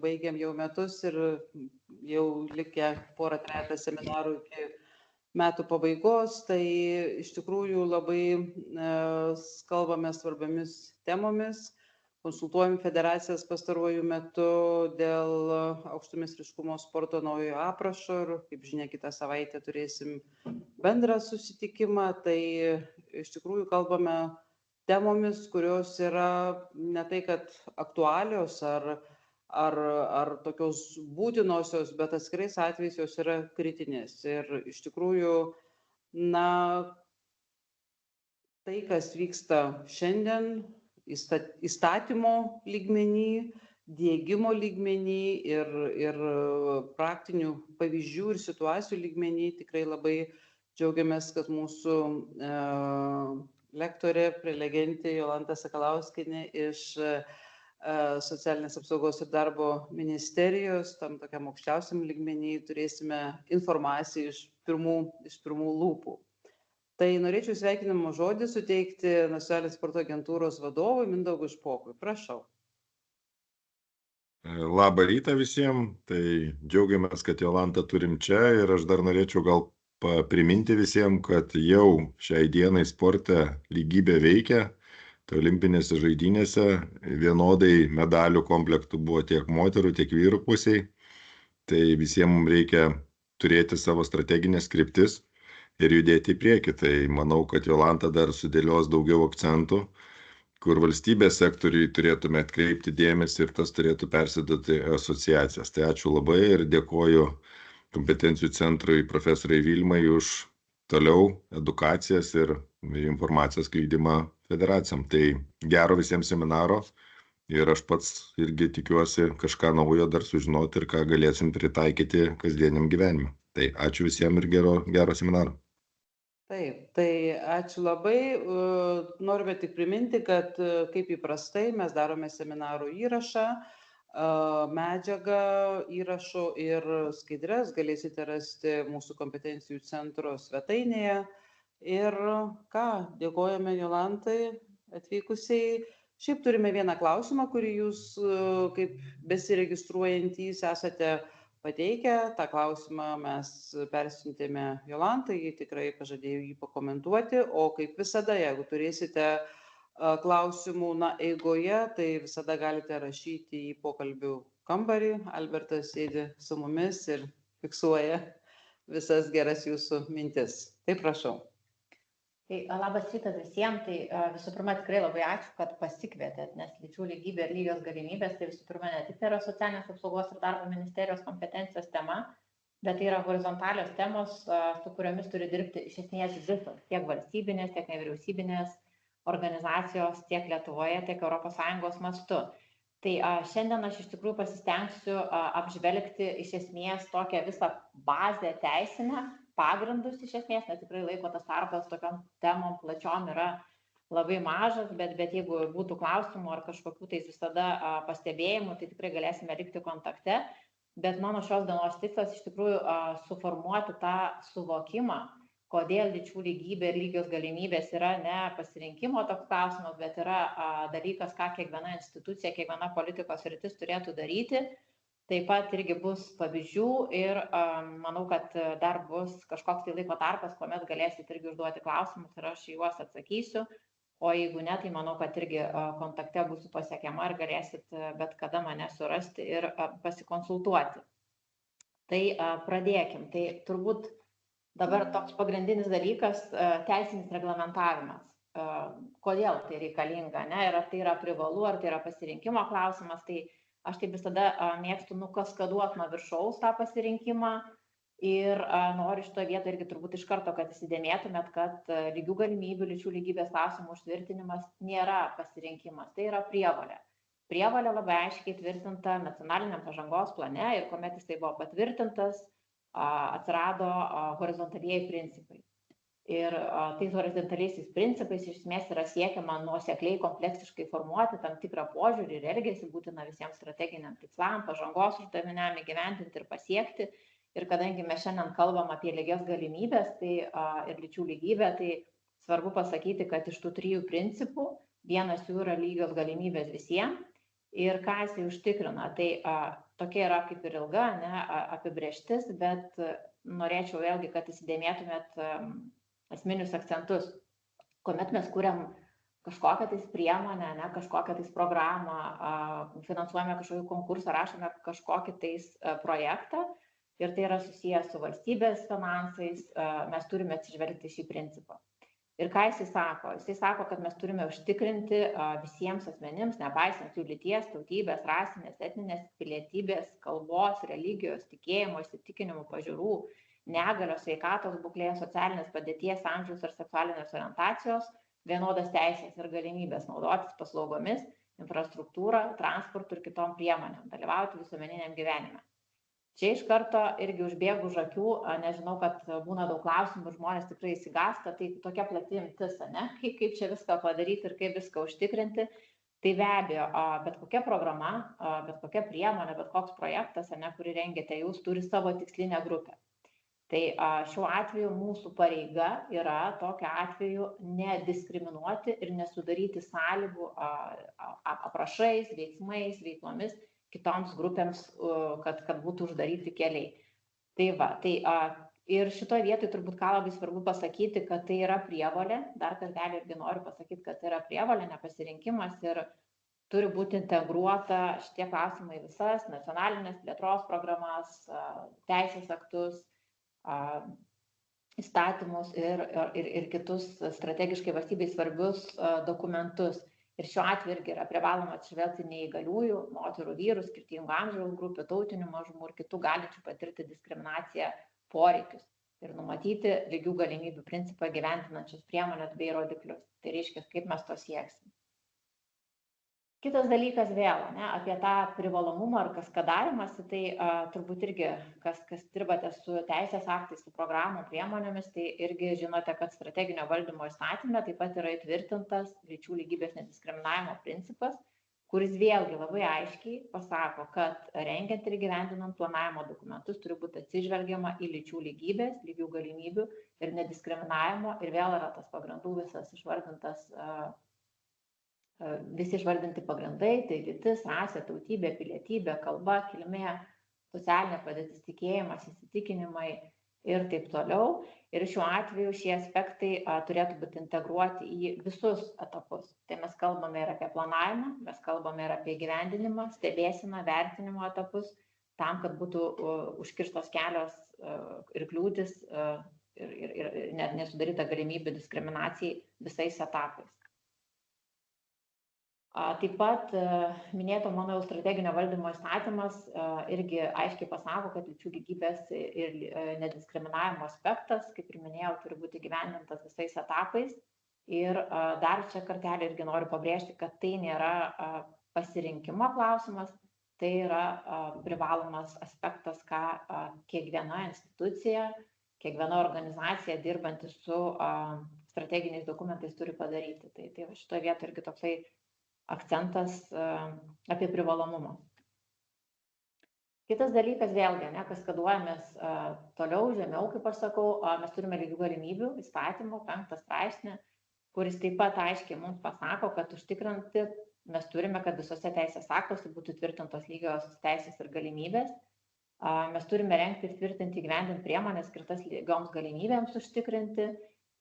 baigiam jau metus ir jau likę porą trejetą seminarų iki metų pabaigos, tai iš tikrųjų labai kalbame svarbiomis temomis, konsultuojam federacijas pastaruoju metu dėl aukšto meistriškumo sporto naujojo aprašo ir, kaip žinia, kitą savaitę turėsim bendrą susitikimą, tai iš tikrųjų kalbame temomis, kurios yra ne tai, kad aktualios ar tokios būtinosios, bet atskirais atvejais jos yra kritinės. Ir iš tikrųjų, na, tai, kas vyksta šiandien įstatymo lygmenį, diegimo lygmenį ir praktinių pavyzdžių ir situacijų lygmenį, tikrai labai džiaugiamės, kad mūsų lektorė, prelegentė Jolanta Sakalauskienė iš Socialinės apsaugos ir darbo ministerijos, tam tokiam aukščiausiam lygmenį turėsime informaciją iš pirmų lūpų. Tai norėčiau sveikinimo žodį suteikti Nacionalinės sporto agentūros vadovui Mindaugui Špokui. Prašau. Labą rytą visiems. Tai džiaugiamės, kad Jolantą turim čia ir aš dar norėčiau gal priminti visiems, kad jau šiai dienai sporte lygybė veikia. Tai olimpinėse žaidynėse vienodai medalių komplektų buvo tiek moterų, tiek vyrų pusiai. Tai visiems reikia turėti savo strateginės kryptis ir judėti į priekį. Tai manau, kad Jolanta dar sudėlios daugiau akcentų, kur valstybės sektoriui turėtume atkreipti dėmesį ir tas turėtų persiduoti asociacijas. Tai ačiū labai ir dėkoju kompetencijų centrui profesoriai Vilmai už toliau edukacijas ir informacijos skleidimą federacijom. Tai gero visiems seminaro ir aš pats irgi tikiuosi kažką naujo dar sužinoti ir ką galėsim pritaikyti kasdieniam gyvenime. Tai ačiū visiems ir gero seminaro. Taip, tai ačiū labai. Norime tik priminti, kad kaip įprastai mes darome seminarų įrašą, medžiagą įrašų ir skaidres galėsite rasti mūsų kompetencijų centro svetainėje. Ir ką, dėkojame Jolantai atvykusiai. Šiaip turime vieną klausimą, kurį jūs kaip besiregistruojantys esate pateikę. Ta klausimą mes persiuntėme Jolantai, ji tikrai pažadėjo jį pakomentuoti, o kaip visada, jeigu turėsite klausimų eigoje, tai visada galite rašyti į pokalbių kambarį. Albertas sėdi su mumis ir fiksuoja visas geras jūsų mintis. Tai prašau. Tai labas rytas visiems, tai visų pirma tikrai labai ačiū, kad pasikvietėt, nes lyčių lygybė ir lygios galimybės, tai visų pirma ne tik yra Socialinės apsaugos ir darbo ministerijos kompetencijos tema, bet tai yra horizontalios temos, su kuriomis turi dirbti iš esmės visos, tiek valstybinės, tiek nevyriausybinės organizacijos, tiek Lietuvoje, tiek ES mastu. Tai šiandien aš iš tikrųjų pasistengsiu apžvelgti iš esmės tokią visą bazę teisinę, pagrindus iš esmės, nes tikrai laiko tas tarpas tokiom temom plačiom yra labai mažas, bet jeigu būtų klausimų ar kažkokių tai visada pastebėjimų, tai tikrai galėsime likti kontakte. Bet mano šios dienos tikslas iš tikrųjų suformuoti tą suvokimą, kodėl lyčių lygybė ir lygios galimybės yra ne pasirinkimo toks klausimas, bet yra dalykas, ką kiekviena institucija, kiekviena politikos sritis turėtų daryti. Taip pat irgi bus pavyzdžių ir manau, kad dar bus kažkoks tai laiko tarpas, kuomet galėsit irgi užduoti klausimus ir aš juos atsakysiu. O jeigu ne, tai manau, kad irgi kontakte būsiu pasiekiama ir galėsit bet kada mane surasti ir pasikonsultuoti. Tai pradėkim. Tai turbūt dabar toks pagrindinis dalykas - teisinis reglamentavimas. Kodėl tai reikalinga, ne? Ir ar tai yra privalu, ar tai yra pasirinkimo klausimas, tai aš taip visada mėgstu nukaskaduoti nuo viršaus tą pasirinkimą ir noriu šitoje vietoje irgi turbūt iš karto, kad įsidėmėtumėt, kad lygių galimybių, lyčių lygybės klausimų užtvirtinimas nėra pasirinkimas, tai yra prievolė. Prievolė labai aiškiai tvirtinta nacionaliniam pažangos plane ir kuomet jis tai buvo patvirtintas, atsirado horizontalieji principai. Ir tais horizontaliaisiais principais iš esmės yra siekiama nuosekliai kompleksiškai formuoti tam tikrą požiūrį ir elgesį būtina visiems strateginiam tikslam, pažangos uždaviniam įgyvendinti ir pasiekti. Ir kadangi mes šiandien kalbam apie lygias galimybės ir lyčių lygybę, tai svarbu pasakyti, kad iš tų 3 principų vienas jų yra lygios galimybės visiems. Ir ką jisai užtikrina? Tai tokia yra kaip ir ilga, ne, apibrėžtis, bet norėčiau vėlgi, kad įsidėmėtumėt esminius akcentus, kuomet mes kuriam kažkokią tais priemonę, ne, kažkokią tais programą, finansuojame kažkokį konkursą, rašome kažkokį tais projektą ir tai yra susijęs su valstybės finansais, mes turime atsižvelgti šį principą. Ir ką jisai sako? Jisai sako, kad mes turime užtikrinti visiems asmenims, nepaisant jų lyties, tautybės, rasinės, etninės, pilietybės, kalbos, religijos, tikėjimo, įsitikinimų, pažiūrų, negalios, sveikatos būklės, socialinės padėties, amžiaus ar seksualinės orientacijos, vienodas teisės ir galimybės naudotis paslaugomis, infrastruktūrą, transportu ir kitom priemonėm, dalyvauti visuomeniniam gyvenime. Čia iš karto irgi užbėgu už akių, nežinau, kad būna daug klausimų ir žmonės tikrai įsigąsta, tai tokia plati imtis, ne? Kaip čia viską padaryti ir kaip viską užtikrinti. Tai be abejo, bet kokia programa, bet kokia priemonė, bet koks projektas, ne, kurį rengiate, jūs turi savo tikslinę grupę. Tai šiuo atveju mūsų pareiga yra tokiu atveju nediskriminuoti ir nesudaryti sąlygų aprašais, veiksmais, veiklomis kitoms grupėms, kad būtų uždaryti keliai. Tai va, ir šitoje vietoje turbūt ką labai svarbu pasakyti, kad tai yra prievolė, dar kartelį irgi noriu pasakyti, kad tai yra prievolė, ne pasirinkimas ir turi būti integruota šitie klausimai visas nacionalinės plėtros programas, teisės aktus, įstatymus ir kitus strategiškai valstybei svarbius dokumentus. Ir šiuo atveju irgi yra privaloma atsižvelgti neįgaliųjų, moterų, vyrų, skirtingų amžiaus grupių, tautinių mažumų ir kitų galinčių patirti diskriminaciją poreikius ir numatyti lygių galimybių principą įgyvendinančias priemonės bei rodiklius. Tai reiškia, kaip mes to sieksim. Kitas dalykas vėl, ne, apie tą privalomumą ar kaskadavimąsi, tai turbūt irgi, kas dirbate su teisės aktais, su programų priemonėmis, tai irgi žinote, kad strateginio valdymo įstatyme taip pat yra įtvirtintas lyčių lygybės nediskriminavimo principas, kuris vėlgi labai aiškiai pasako, kad rengiant ir įgyvendinant planavimo dokumentus turi būti atsižvelgiama į lyčių lygybės, lygių galimybių ir nediskriminavimo ir vėl yra tas pagrindų visas išvardintas visi išvardinti pagrindai, tai lytis, rasė, tautybė, pilietybė, kalba, kilmė, socialinė padėtis, tikėjimas, įsitikinimai ir taip toliau. Ir šiuo atveju šie aspektai turėtų būti integruoti į visus etapus. Tai mes kalbame ir apie planavimą, mes kalbame ir apie įgyvendinimą, stebėseną, vertinimo etapus, tam, kad būtų užkirstos kelios ir kliūtis ir nesudaryta galimybė diskriminacijai visais etapais. Taip pat minėto mano jau strateginio valdymo įstatymas irgi aiškiai pasako, kad lyčių lygybės ir nediskriminavimo aspektas, kaip ir minėjau, turi būti įgyvendintas visais etapais. Ir dar čia kartelį irgi noriu pabrėžti, kad tai nėra pasirinkimo klausimas, tai yra privalomas aspektas, ką kiekviena institucija, kiekviena organizacija dirbanti su strateginiais dokumentais turi padaryti. Tai šitoje vietoje irgi toksai akcentas apie privalomumą. Kitas dalykas vėlgi, kaskaduojamės toliau, žemiau, kaip aš sakau, mes turime lygių galimybių įstatymo 5 straipsnį, kuris taip pat aiškiai mums pasako, kad užtikrinti mes turime, kad visose teisės aktuose būtų tvirtintos lygios teisės ir galimybės. Mes turime rengti ir tvirtinti įgyvendinti priemonės skirtas lygioms galimybėms užtikrinti.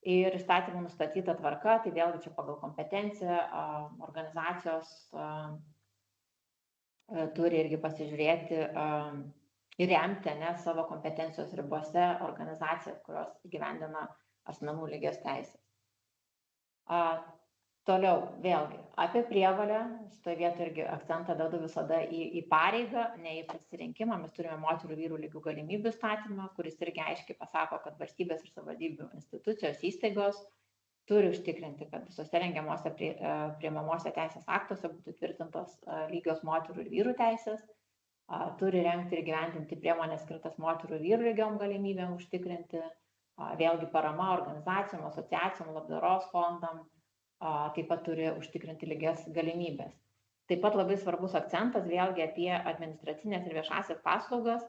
Ir įstatymų nustatyta tvarka, tai vėlgi čia pagal kompetenciją organizacijos turi irgi pasižiūrėti ir remti savo kompetencijos ribose organizacijas, kurios įgyvendina asmenų lygias teisės. Toliau, vėlgi, apie prievolę, šitoje vietoje irgi akcentą dedu visada į pareigą, ne į pasirinkimą. Mes turime moterų vyrų lygių galimybių įstatymą, kuris irgi aiškiai pasako, kad valstybės ir savivaldybių institucijos, įstaigos turi užtikrinti, kad visose rengiamuose priimamuose teisės aktuose būtų tvirtintos lygios moterų ir vyrų teisės, turi rengti ir gyvendinti priemonės skirtas moterų ir vyrų lygiom galimybėm užtikrinti, vėlgi parama organizacijom, asociacijom, labdaros fondam, taip pat turi užtikrinti lygias galimybės. Taip pat labai svarbus akcentas vėlgi apie administracinės ir viešasias paslaugas,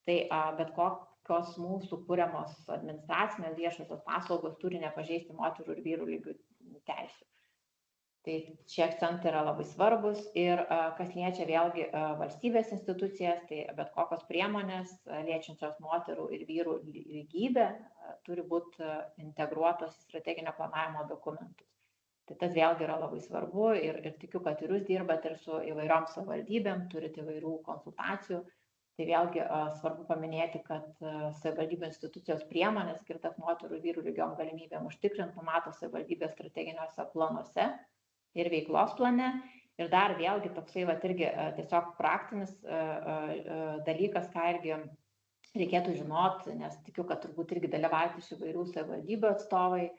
tai bet kokios mūsų kuriamos administracinės viešosios paslaugos turi nepažeisti moterų ir vyrų lygių teisių. Tai šie akcentai yra labai svarbus ir kas liečia vėlgi valstybės institucijas, tai bet kokios priemonės liečiančios moterų ir vyrų lygybę turi būti integruotos į strateginio planavimo dokumentus. Tai tas vėlgi yra labai svarbu ir tikiu, kad ir jūs dirbat ir su įvairiom savivaldybėm, turite įvairių konsultacijų. Tai vėlgi svarbu paminėti, kad savivaldybių institucijos priemonės skirtas moterų ir vyrų lygiom galimybėm užtikrinti numato savivaldybės strateginiuose planuose ir veiklos plane. Ir dar vėlgi toksai irgi tiesiog praktinis dalykas, ką irgi reikėtų žinoti, nes tikiu, kad turbūt irgi dalyvauti iš įvairių savivaldybių atstovai.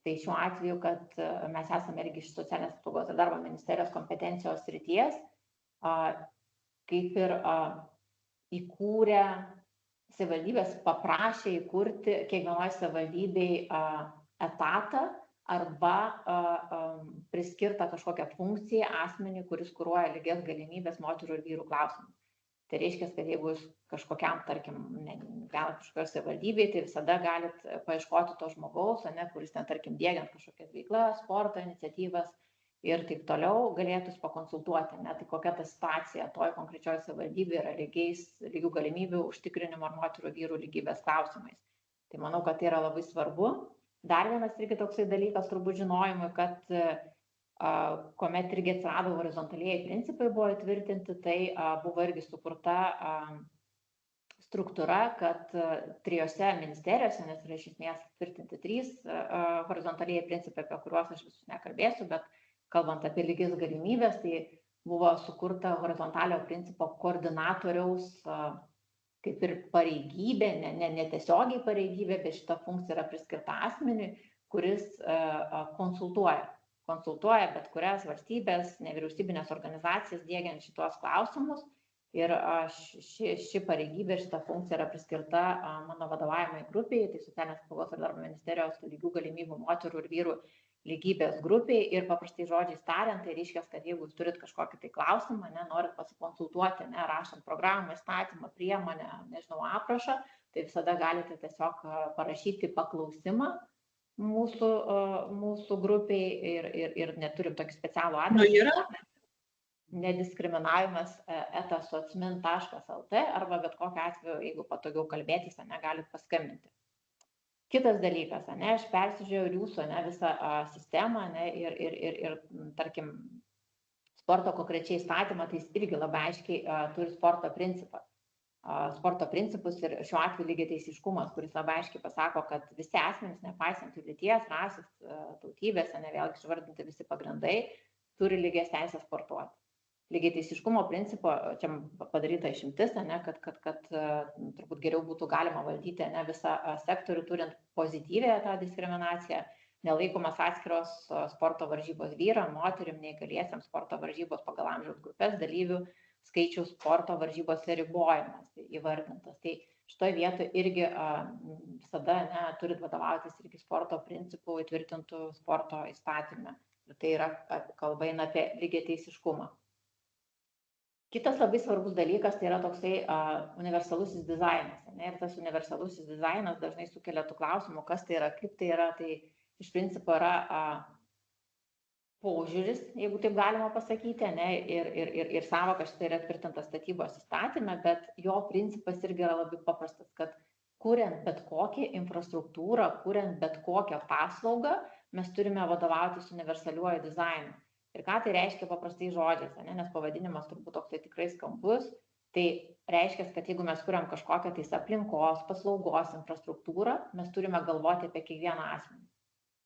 Tai šiuo atveju, kad mes esame irgi iš Socialinės apsaugos ir darbo ministerijos kompetencijos srities, kaip ir įkūrė savivaldybės, paprašė įkurti kiekvienoje savivaldybėje etatą arba priskirtą kažkokią funkciją asmenį, kuris kuruoja lygias galimybės moterų ir vyrų klausimus. Tai reiškia, kad jeigu jūs kažkokiam, tarkim, gyvenat kažkokioje savivaldybėje, tai visada galit paieškoti to žmogaus, kuris ten, tarkim, diegiant kažkokias veiklas, sporto iniciatyvas ir taip toliau galėtų pakonsultuoti, tai kokia ta situacija toj konkrečioje savivaldybėje yra lygių galimybių užtikrinimo ar moterų ir vyrų lygybės klausimais. Tai manau, kad tai yra labai svarbu. Dar vienas irgi toksai dalykas turbūt žinojimui, kad kuomet irgi atsirado horizontalieji principai buvo įtvirtinti, tai buvo irgi sukurta struktūra, kad 3 ministerijose, nes yra iš esmės tvirtinti 3 horizontalieji principai, apie kuriuos aš visus nekalbėsiu, bet kalbant apie lygias galimybės, tai buvo sukurta horizontalio principo koordinatoriaus kaip ir pareigybė, ne tiesiogiai pareigybė, bet šita funkcija yra priskirta asmeniui, kuris konsultuoja bet kurias valstybės, nevyriausybinės organizacijas diegiant šitos klausimus. Ir ši pareigybė ir šita funkcija yra priskirta mano vadovaujamai grupiai, tai Socialinės apsaugos ir darbo ministerijos lygių galimybių moterų ir vyrų lygybės grupiai. Ir paprastai žodžiais tariant, tai reiškia, kad jeigu jūs turit kažkokį tai klausimą, norit pasikonsultuoti, rašant programą, įstatymą, priemonę, nežinau, aprašą, tai visada galite tiesiog parašyti paklausimą mūsų grupiai ir neturim tokį specialų adresą. Nediskriminavimas @socmin.lt arba bet kokiu atveju, jeigu patogiau kalbėtis, galit paskambinti. Kitas dalykas, aš persižiūrėjau jūsų visą sistemą ir tarkim, sporto konkrečiai įstatymą, tai jis irgi labai aiškiai turi sporto principus ir šiuo atveju lygiateisiškumas, kuris labai aiškiai pasako, kad visi asmenys, nepaisant jų lyties, rasės, tautybės, vėlgi išvardinti visi pagrindai, turi lygias teisės sportuoti. Lygiateisiškumo principo, čia padaryta išimtis, kad turbūt geriau būtų galima valdyti visą sektorių, turint pozityvę tą diskriminaciją, nelaikomas atskiros sporto varžybos vyram, moterim, neįgaliesiems sporto varžybos pagal amžiaus grupės dalyvių skaičiaus sporto varžybose ribojimas įvardintas. Tai šitoje vietoje irgi visada turit vadovautis irgi sporto principų įtvirtintų sporto įstatyme. Ir tai yra kalba eina apie lygiateisiškumą. Kitas labai svarbus dalykas tai yra toksai universalusis dizainas. Ir tas universalusis dizainas dažnai sukelia tų klausimų, kas tai yra, kaip tai yra. Tai iš principo yra požiūris, jeigu taip galima pasakyti, ir sąvoka šitai yra tvirtinta statybos įstatyme, bet jo principas irgi yra labai paprastas, kad kuriant bet kokią infrastruktūrą, kuriant bet kokią paslaugą, mes turime vadovautis universaliuoju dizainu. Ir ką tai reiškia paprastai žodžiais, nes pavadinimas turbūt toksai tikrai skambus, tai reiškia, kad jeigu mes kuriam kažkokią tais aplinkos, paslaugos infrastruktūrą, mes turime galvoti apie kiekvieną asmenį.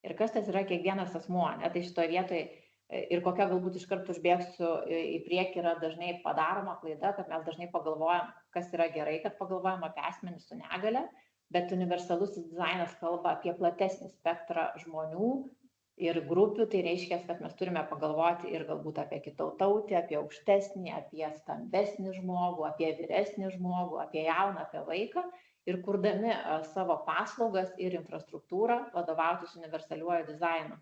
Ir kas tas yra kiekvienas asmuo, tai šitoje vietoje ir kokia galbūt iš karto užbėgsiu į priekį yra dažnai padaroma klaida, kad mes dažnai pagalvojam, kas yra gerai, kad pagalvojam apie asmenį su negale, bet universalusis dizainas kalba apie platesnį spektrą žmonių ir grupių, tai reiškia, kad mes turime pagalvoti ir galbūt apie kitautautį, apie aukštesnį, apie stambesnį žmogų, apie vyresnį žmogų, apie jauną, apie vaiką ir kurdami savo paslaugas ir infrastruktūrą vadovautis universaliuoju dizainu.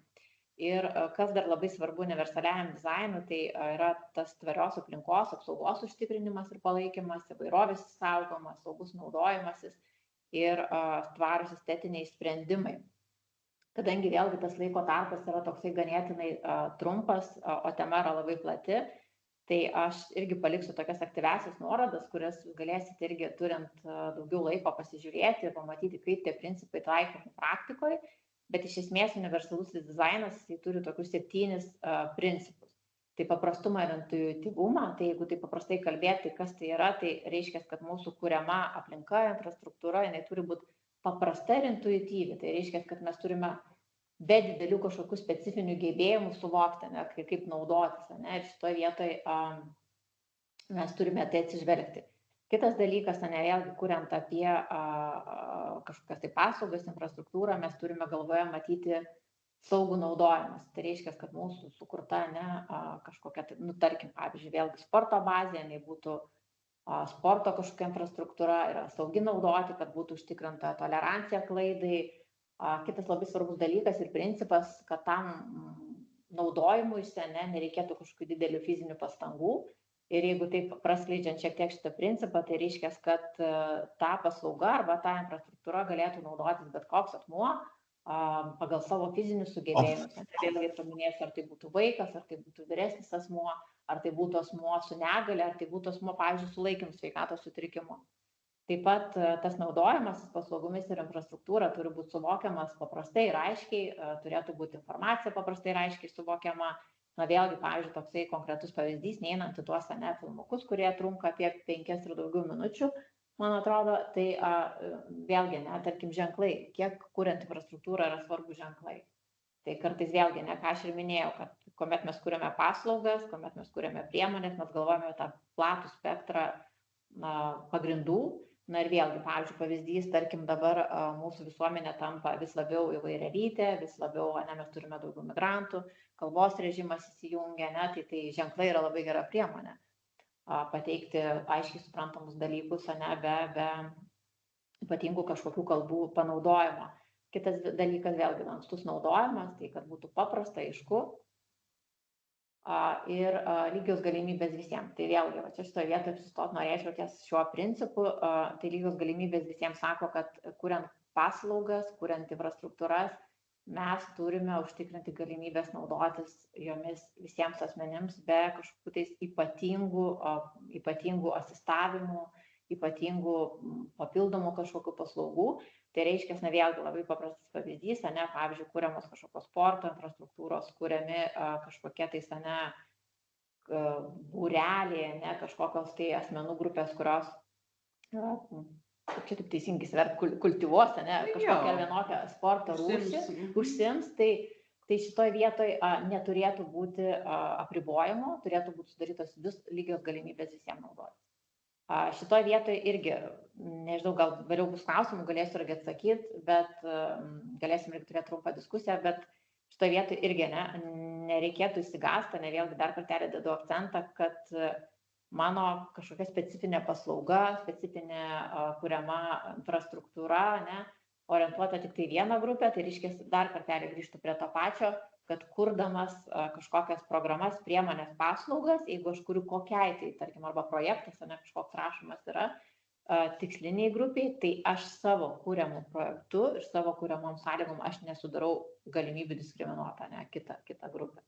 Ir kas dar labai svarbu universaliajam dizainui, tai yra tas tvarios aplinkos apsaugos užtikrinimas ir palaikymas, įvairovės saugomas, saugus naudojimasis ir tvarūs estetiniai sprendimai. kadangi vėlgi tas laiko tarpas yra toksai ganėtinai trumpas, o tema yra labai plati, tai aš irgi paliksiu tokias aktyviasias nuorodas, kurias galėsite irgi turint daugiau laiko pasižiūrėti ir pamatyti, kaip tie principai taikomi praktikoje, bet iš esmės universalusis dizainas jis turi tokius 7 principus. Tai paprastumą ir intuityvumą, tai jeigu tai paprastai kalbėti, kas tai yra, tai reiškia, kad mūsų kuriama aplinka, infrastruktūra, jinai turi būti paprasta ir intuityvi. Tai reiškia, kad mes turime be didelių kažkokių specifinių gebėjimų suvokti, ne, kaip naudotis. Ne, ir šitoje vietoje mes turime tai atsižvelgti. Kitas dalykas, ne, vėlgi, kuriant apie kažkokias tai paslaugas, infrastruktūrą, mes turime galvoje matyti saugų naudojimas. Tai reiškia, kad mūsų sukurta kažkokia, tarkim, pavyzdžiui, vėlgi sporto bazė, jinai būtų sporto kažkokia infrastruktūra, yra saugi naudoti, kad būtų užtikrinta tolerancija klaidai. Kitas labai svarbus dalykas ir principas, kad tam naudojimui nereikėtų kažkokių didelių fizinių pastangų. Ir jeigu taip praskleidžiant šiek tiek šitą principą, tai reiškia, kad ta paslauga arba ta infrastruktūra galėtų naudotis bet koks asmuo, pagal savo fizinius sugebėjimus. Vėlgi paminėsiu, ar tai būtų vaikas, ar tai būtų vyresnis asmuo, ar tai būtų asmuo su negale, ar tai būtų asmuo, pavyzdžiui, su laikymu sveikatos sutrikimu. Taip pat tas naudojimas paslaugomis ir infrastruktūra turi būti suvokiamas paprastai ir aiškiai, turėtų būti informacija paprastai ir aiškiai suvokiama. Na vėlgi, pavyzdžiui, toksai konkretus pavyzdys, neeinant į tuos filmukus, kurie trunka apie 5 ir daugiau minučių, man atrodo, tai vėlgi, tarkim, ženklai, kiek kuriant infrastruktūrą yra svarbus ženklai. Tai kartais vėlgi, ką aš ir minėjau, kad kuomet mes kuriame paslaugas, kuomet mes kuriame priemonės, mes galvojame tą platų spektrą pagrindų. Na ir vėlgi, pavyzdžiui, pavyzdys, tarkim, dabar mūsų visuomenė tampa vis labiau įvairialytė, vis labiau, mes turime daugiau migrantų, kalbos režimas įsijungia, tai ženklai yra labai gera priemonė pateikti aiškiai suprantamus dalykus, be ypatingų kažkokių kalbų panaudojimo. Kitas dalykas vėlgi lankstus naudojimas, tai kad būtų paprasta, aišku ir lygios galimybės visiems. Tai vėlgi, čia šitoje vietoje apsistot norėčiau ties šiuo principu, tai lygios galimybės visiems sako, kad kuriant paslaugas, kuriant infrastruktūras, mes turime užtikrinti galimybės naudotis jomis visiems asmenims be kažkokių tais ypatingų asistavimų, ypatingų papildomų kažkokių paslaugų. Tai reiškia, vėlgi labai paprastas pavyzdys, pavyzdžiui, kuriamos kažkokios sporto infrastruktūros, kuriami kažkokie tais būreliai, kažkokios tai asmenų grupės, kurios čia taip teisingai svert, kultivuos, kažkokią vienokią sporto rūšį užsiims, tai šitoje vietoje neturėtų būti apribojimo, turėtų būti sudarytos lygios galimybės visiems naudoti. Šitoje vietoje irgi, nežinau, gal vėliau bus klausimų, galėsiu irgi atsakyti, bet galėsim irgi turėti trumpą diskusiją, bet šitoje vietoje irgi nereikėtų įsigąsti, vėlgi dar kartelį dedu akcentą, kad mano kažkokia specifinė paslauga, specifinė kuriama infrastruktūra, orientuota tik tai vieną grupę, tai reiškia dar kartelį grįžtų prie to pačio, kad kurdamas kažkokias programas, priemonės, paslaugas, jeigu aš kuriu kokiai, tai tarkim, arba projektas, kažkoks rašomas yra tiksliniai grupiai, tai aš savo kuriamų projektų ir savo kuriamom sąlygom aš nesudarau galimybių diskriminuoti kitą grupę.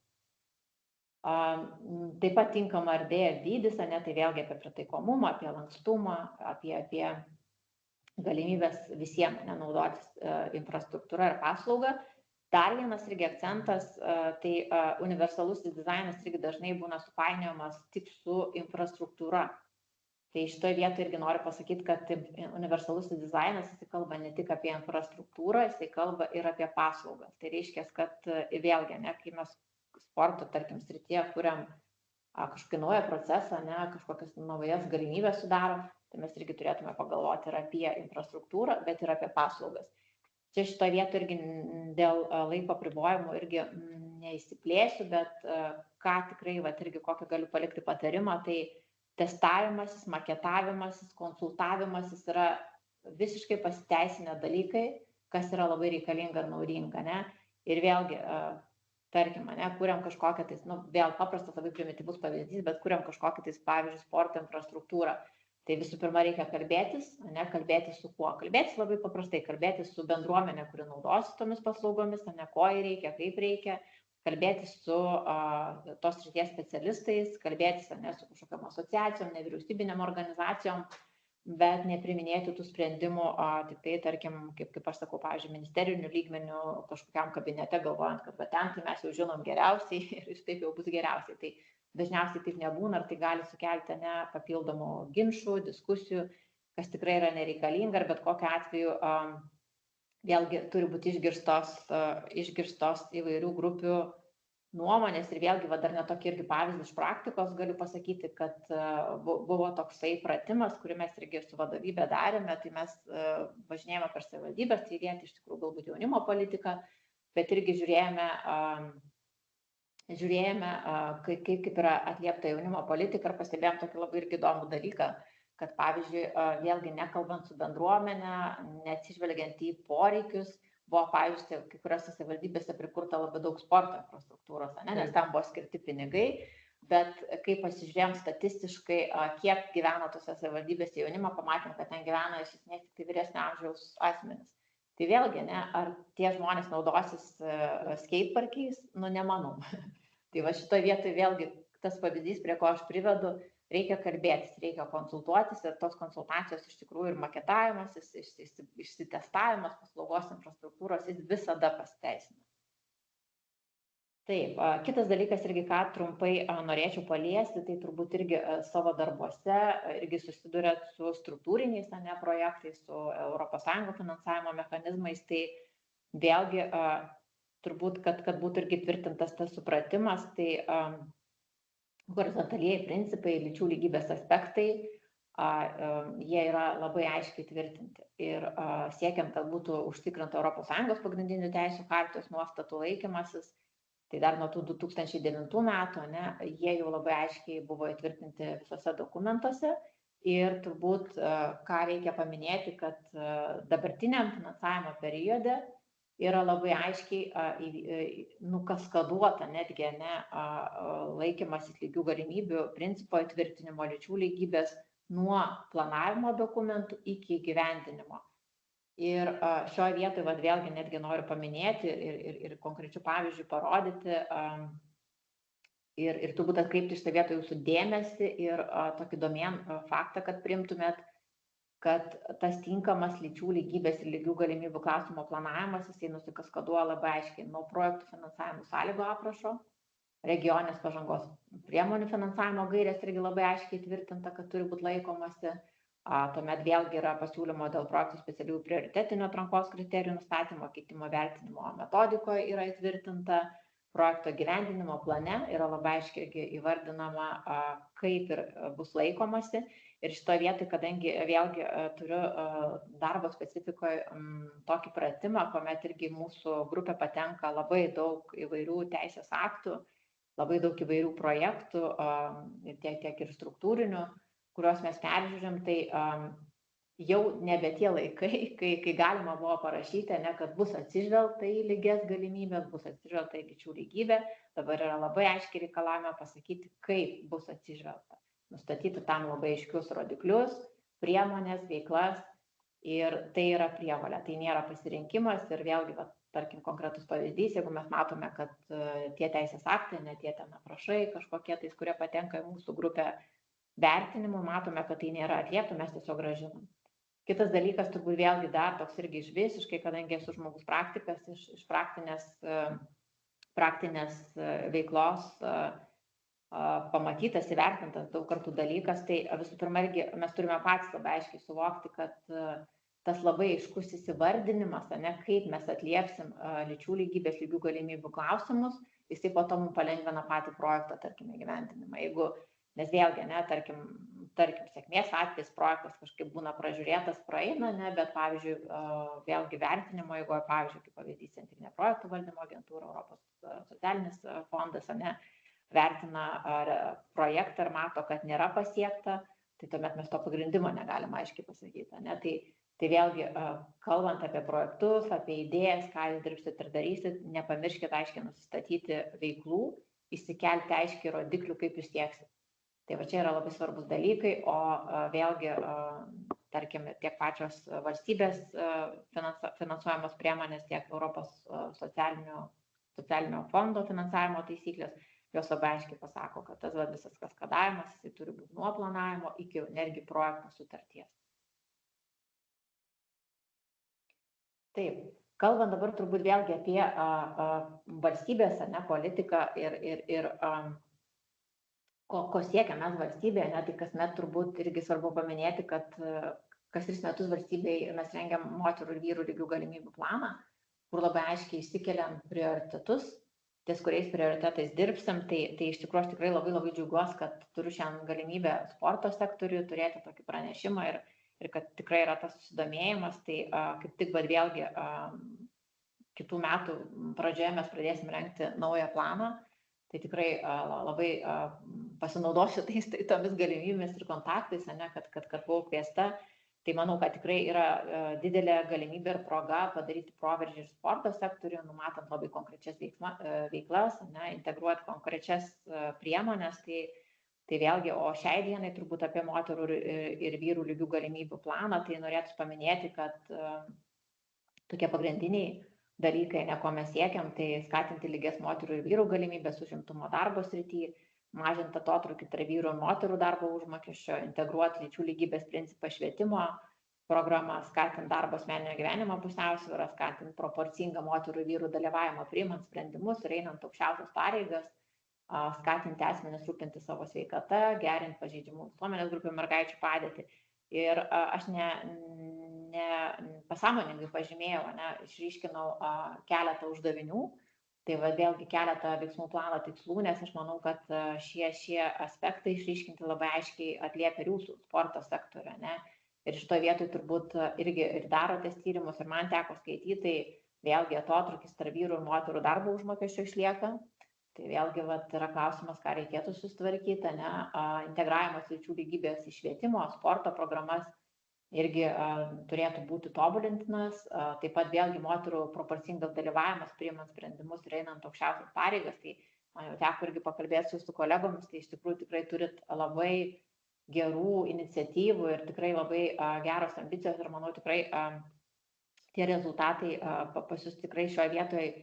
Taip pat tinkama erdvė ir dydis, tai vėlgi apie pritaikomumą, apie lankstumą, apie galimybės visiems naudotis infrastruktūra ir paslauga. Dar vienas irgi akcentas, tai universalusis dizainas irgi dažnai būna supainiojamas tik su infrastruktūra. Tai šitoje vietoje irgi noriu pasakyti, kad universalusis dizainas jis kalba ne tik apie infrastruktūrą, jis kalba ir apie paslaugas. Tai reiškia, kad vėlgi, kai mes sporto, tarkim, srityje kuriam kažkokį naują procesą, kažkokias naujas galimybės sudarom, tai mes irgi turėtume pagalvoti ir apie infrastruktūrą, bet ir apie paslaugas. Čia šitoje vietoje irgi dėl laiko apribojimų irgi neįsiplėsiu, bet ką tikrai, irgi kokį galiu palikti patarimą, tai testavimasis, maketavimasis, konsultavimasis yra visiškai pasiteisinę dalykai, kas yra labai reikalinga ir naudinga. Ir vėlgi, tarkim, kuriam kažkokią tais, vėl paprastas labai primityvus pavyzdys, bet kuriam kažkokią tais, pavyzdžiui, sporto infrastruktūrą. Tai visų pirma reikia kalbėtis, ne kalbėtis su kuo. Kalbėtis labai paprastai, kalbėtis su bendruomenė, kuri naudosi tomis paslaugomis, ne ko reikia, kaip reikia, kalbėtis su tos srities specialistais, kalbėtis ne su kažkokiam asociacijom, nevyriausybinėm organizacijom, bet nepriminėti tų sprendimų tik tai, tarkim, kaip aš sakau, pavyzdžiui, ministerinių lygmenių kažkokiam kabinete, galvojant, kad va ten tai mes jau žinom geriausiai ir taip jau bus geriausiai. Tai dažniausiai taip nebūna ir tai gali sukelti papildomų ginčų, diskusijų, kas tikrai yra nereikalinga ir bet kokiu atveju vėlgi turi būti išgirstos įvairių grupių nuomonės ir vėlgi dar netokį irgi pavyzdį iš praktikos galiu pasakyti, kad buvo toksai pratimas, kurį mes irgi su vadovybė darėme, tai mes važinėjome per savivaldybės, tai vieti iš tikrųjų galbūt jaunimo politiką, bet irgi žiūrėjome, kaip yra atliepta jaunimo politika ir pastebėjom tokį labai irgi įdomų dalyką, kad pavyzdžiui, vėlgi nekalbant su bendruomenė, neatsižvelgiant į poreikius, buvo, pavyzdžiui, kai kuriuose savivaldybėse prikurta labai daug sporto infrastruktūros, nes tam buvo skirti pinigai, bet kai pasižiūrėjom statistiškai, kiek gyvena tose savivaldybėse jaunimo, pamatėm, kad ten gyvena iš esmės tik tai vyresnio amžiaus asmenys. Tai vėlgi, ar tie žmonės naudosis skateparkiais, nemanau. Tai va šitoje vietoje vėlgi tas pavyzdys, prie ko aš privedu, reikia kalbėtis, reikia konsultuotis ir tos konsultacijos iš tikrųjų ir maketavimas, išsitestavimas paslaugos infrastruktūros, jis visada pasiteisina. Taip, kitas dalykas irgi, ką trumpai norėčiau paliesti, tai turbūt irgi savo darbuose irgi susidurėt su struktūriniais projektais, su ES finansavimo mechanizmais, tai vėlgi turbūt, kad būtų irgi tvirtintas tas supratimas, tai horizontalieji principai, lyčių lygybės aspektai, jie yra labai aiškiai tvirtinti. Ir siekiant, kad būtų užtikrinta ES pagrindinių teisių chartijos nuostatų laikymasis, tai dar nuo tų 2009 metų, jie jau labai aiškiai buvo įtvirtinti visose dokumentuose. Ir turbūt, ką reikia paminėti, kad dabartiniam finansavimo periode yra labai aiškiai nukaskaduota netgi laikymasis lygių galimybių principo įtvirtinimo lyčių lygybės nuo planavimo dokumentų iki įgyvendinimo. Ir šioje vietoje vėlgi netgi noriu paminėti ir konkrečių pavyzdžių parodyti ir turbūt atkreipti šitą vietą jūsų dėmesį ir tokį domėn faktą, kad priimtumėt, kad tas tinkamas lyčių lygybės ir lygių galimybių klausimo planavimas, jisai nusikaskaduoja labai aiškiai nuo projektų finansavimo sąlygų aprašo, regioninės pažangos priemonių finansavimo gairės irgi labai aiškiai tvirtinta, kad turi būti laikomasi. Tuomet vėlgi yra pasiūlymo dėl projektų specialiųjų prioritetinio atrankos kriterijų nustatymo, keitimo vertinimo metodikoje yra įtvirtinta, projekto gyvendinimo plane yra labai aiškiai įvardinama, kaip ir bus laikomasi. Ir šitoje vietoje, kadangi vėlgi turiu darbo specifikoje tokį pratimą, kuomet irgi mūsų grupė patenka labai daug įvairių teisės aktų, labai daug įvairių projektų, tiek ir struktūrinių, kuriuos mes peržiūrim, tai jau nebe tie laikai, kai galima buvo parašyti, kad bus atsižvelgta į lygias galimybės, bus atsižvelgta į lyčių lygybę, dabar yra labai aiškiai reikalavime pasakyti, kaip bus atsižvelgta. Nustatyti tam labai aiškius rodiklius, priemonės, veiklas ir tai yra prievolė, tai nėra pasirinkimas ir vėlgi, tarkim, konkretus pavyzdys, jeigu mes matome, kad tie teisės aktai, ne tie ten aprašai kažkokie tais, kurie patenka į mūsų grupę vertinimų, matome, kad tai nėra atliepta, mes tiesiog grąžinam. Kitas dalykas, turbūt vėlgi dar toks irgi iš visiškai, kadangi esu žmogus praktikas, iš praktinės veiklos pamatytas, įvertintas daug kartų dalykas, tai visų pirma, irgi mes turime patys labai aiškiai suvokti, kad tas labai aiškus įsivardinimas, kaip mes atliepsim lyčių lygybės, lygių galimybių klausimus, jisai po to mums palengvina patį projektą, tarkim, įgyvendinimą. Nes vėlgi, tarkim, sėkmės atvejais projektas kažkaip būna pražiūrėtas, praeina, bet, pavyzdžiui, vėlgi vertinimo, jeigu, pavyzdžiui, kaip pavyzdys, Centrinė projektų valdymo agentūra, Europos socialinis fondas, vertina projektą ir mato, kad nėra pasiekta, tai tuomet mes to pagrindimo negalime aiškiai pasakyti. Tai vėlgi, kalbant apie projektus, apie idėjas, ką jūs dirbsit ir darysit, nepamirškite aiškiai nusistatyti veiklų, įsikelti aiškiai rodiklių, kaip jūs sieksit. Tai va čia yra labai svarbus dalykai, o vėlgi, tarkim, tiek pačios valstybės finansuojamos priemonės, tiek Europos socialinio fondo finansavimo taisyklės, jos labai aiškiai pasako, kad tas visas kaskadavimas, jisai turi būti nuo planavimo iki netgi projekto sutarties. Taip, kalbant dabar turbūt vėlgi apie valstybės politiką ir ko siekia mes valstybėje, tai kasmet turbūt irgi svarbu paminėti, kad kas 3 metus valstybėje mes rengiam moterų ir vyrų lygių galimybių planą, kur labai aiškiai išsikeliam prioritetus, ties kuriais prioritetais dirbsim, tai iš tikrųjų aš tikrai labai džiaugiuosi, kad turiu šiandien galimybę sporto sektoriui turėti tokį pranešimą ir kad tikrai yra tas susidomėjimas, tai kaip tik vėlgi kitų metų pradžioje mes pradėsim rengti naują planą. Tai tikrai labai pasinaudosiu tomis galimybėmis ir kontaktais, kad buvau kviesta. Tai manau, kad tikrai yra didelė galimybė ir proga padaryti proveržį ir sporto sektoriuje, numatant labai konkrečias veiklas, integruoti konkrečias priemonės. Tai vėlgi, o šiai dienai turbūt apie moterų ir vyrų lygių galimybių planą, tai norėtų paminėti, kad tokie pagrindiniai dalykai, ko mes siekiam, tai skatinti lygias moterų ir vyrų galimybės užimtumo darbo srity, mažinti atotrūkį tarp vyrų ir moterų darbo užmokesčio, integruoti lyčių lygybės principą švietimo programą, skatinti darbo asmeninio gyvenimo pusiausvyrą, skatinti proporcingą moterų ir vyrų dalyvavimą priimant sprendimus ir einant aukščiausias pareigas, skatinti asmenis rūpinti savo sveikata, gerinti pažeidžiamų visuomenės grupių mergaičių padėtį. Ir aš pasąmoningai pažymėjau, išryškinau keletą uždavinių, tai vėlgi keletą veiksmų plano tikslų, nes aš manau, kad šie aspektai išryškinti labai aiškiai atliepia ir jūsų sporto sektorių. Ir šito vietoj turbūt irgi ir darotės tyrimus, ir man teko skaityti, tai vėlgi atotrūkis tarp vyrų ir moterų darbo užmokesčio išlieka. Tai vėlgi yra klausimas, ką reikėtų susitvarkyti, integravimas lyčių lygybės į švietimo, sporto programas irgi turėtų būti tobulintinas. Taip pat vėlgi moterų proporcingas dalyvavimas priimant sprendimus ir einant aukščiausias pareigas. Tai man jau teko irgi pakalbėti su kolegomis, tai iš tikrųjų tikrai turit labai gerų iniciatyvų ir tikrai labai geros ambicijos ir manau tikrai tie rezultatai pas jūs tikrai šioje vietoje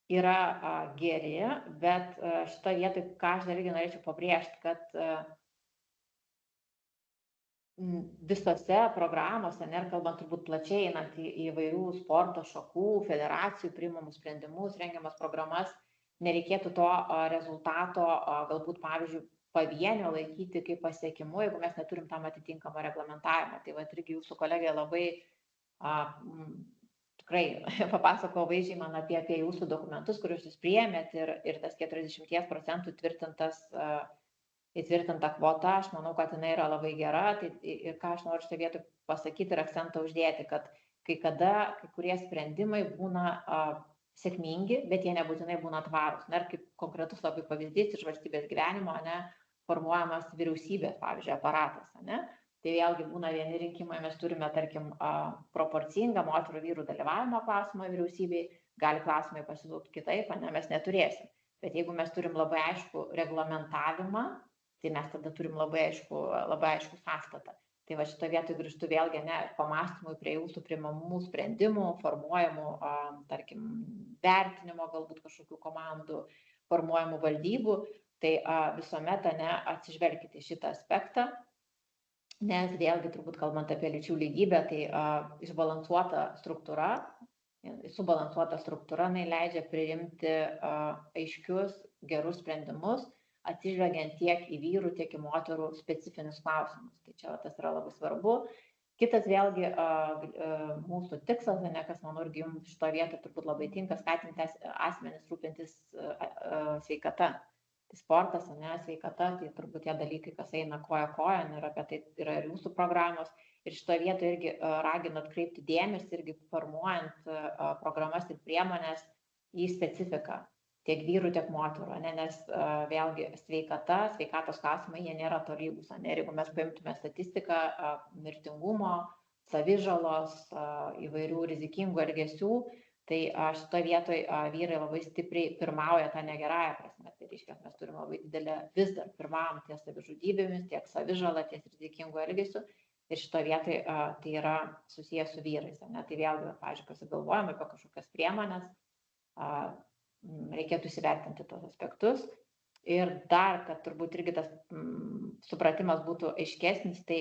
yra geri, bet šitoje vietoje, ką aš dar irgi norėčiau pabrėžti, kad visose programose, ir kalbant turbūt plačiai, einant į įvairių sporto šakų, federacijų priimamus sprendimus, rengiamas programas, nereikėtų to rezultato, galbūt, pavyzdžiui, pavienio laikyti kaip pasiekimu, jeigu mes neturim tam atitinkamą reglamentavimą. Tai irgi jūsų kolegė labai tikrai papasako vaizdžiai man apie jūsų dokumentus, kuriuos jūs priėmėt ir tas 40% įtvirtinta kvota, aš manau, kad jinai yra labai gera. Ir ką aš noriu šitą vietą pasakyti ir akcentą uždėti, kad kai kurie sprendimai būna sėkmingi, bet jie nebūtinai būna tvarūs. Ir kaip konkretus labai pavyzdys iš valstybės gyvenimo, formuojamas vyriausybės, pavyzdžiui, aparatas. Tai vėlgi būna vieni rinkimai, mes turime, tarkim, proporcingą moterų vyrų dalyvavimo klausimą vyriausybei, gali klausimai pasiūlyti kitaip, mes neturėsim. Bet jeigu mes turim labai aišku reglamentavimą, tai mes tada turim labai aišku sąstatą. Tai šito vietoj grįžtu vėlgi pamastymui prie jūsų priimamų sprendimų, formuojamų, tarkim, vertinimo galbūt kažkokių komandų, formuojamų valdybų, tai visuomet atsižvelkite į šitą aspektą. Nes vėlgi turbūt kalbant apie lyčių lygybę, tai subalansuota struktūra leidžia priimti aiškius, gerus sprendimus, atsižvelgiant tiek į vyrų, tiek į moterų specifinius klausimus. Tai čia tas yra labai svarbu. Kitas vėlgi mūsų tikslas, kas manau irgi jums šito vietoje turbūt labai tinka, skatinti asmenis rūpintis sveikata. Tai sportas, sveikata, tai turbūt tie dalykai, kas eina koja kojon ir apie tai yra ir jūsų programos. Ir šitoje vietoje irgi raginu atkreipti dėmesį, irgi formuojant programas ir priemonės į specifiką tiek vyrų, tiek moterų, nes vėlgi sveikatos klausimai, jie nėra tolygus. Ir jeigu mes paimtume statistiką mirtingumo, savižalos, įvairių rizikingų elgesių, Tai šitoje vietoje vyrai labai stipriai pirmauja tą negerąją prasme. Tai reiškia, mes turime labai didelę vis dar pirmavom ties savižudybėmis, tiek savižala, ties rizikingų elgesių. Ir šitoje vietoje tai yra susijęs su vyrais. Ne? Tai vėlgi, pavyzdžiui, pasigalvojame apie kažkokias priemonės, reikėtų įsivertinti tos aspektus. Ir dar, kad turbūt irgi tas supratimas būtų aiškesnis, tai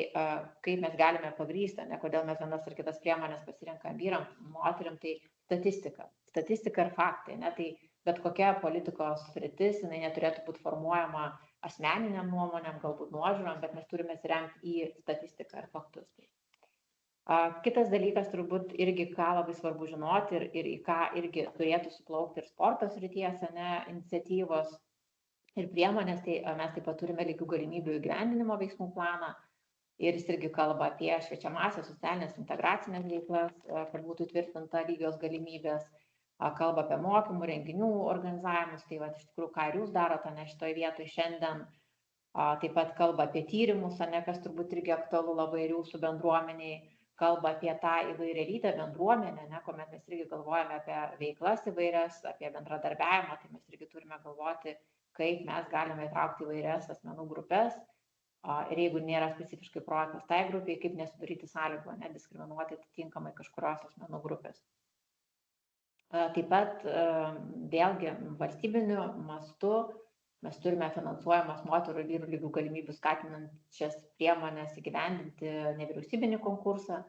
kaip mes galime pagrysti, ne, kodėl mes vienas ar kitas priemonės pasirenkam vyram, moterim, tai statistika ir faktai. Ne, tai bet kokia politikos sritis, jinai neturėtų būti formuojama asmeniniam nuomonėm, galbūt nuožiūrom, bet mes turime remti į statistiką ir faktus. Kitas dalykas turbūt irgi, ką labai svarbu žinoti ir į ką irgi turėtų suplaukti ir sporto srities, ne, iniciatyvos ir priemonės, tai mes taip pat turime lygių galimybių įgyvendinimo veiksmų planą ir jis irgi kalba apie šviečiamąsias socialinės integracinės veiklas, kad būtų tvirtinta lygios galimybės, kalba apie mokymų, renginių organizavimus, tai va, iš tikrųjų, ką ir jūs darote, ne, šitoje vietoje šiandien, taip pat kalba apie tyrimus, ne, kas turbūt irgi aktualu labai ir jūsų bendruomeniai, kalba apie tą įvairialytę bendruomenę, ne, kuomet mes irgi galvojame apie veiklas įvairias, apie bendradarbiavimą, tai mes irgi turime galvoti, kaip mes galime įtraukti įvairias asmenų grupės ir jeigu nėra specifiškai projektas tai grupiai, kaip nesudaryti sąlygų, nediskriminuoti atitinkamai kažkurios asmenų grupės. Taip pat vėlgi valstybiniu mastu mes turime finansuojamas moterų ir vyrų lygių galimybių skatinančias priemonės įgyvendinti nevyriausybinį konkursą,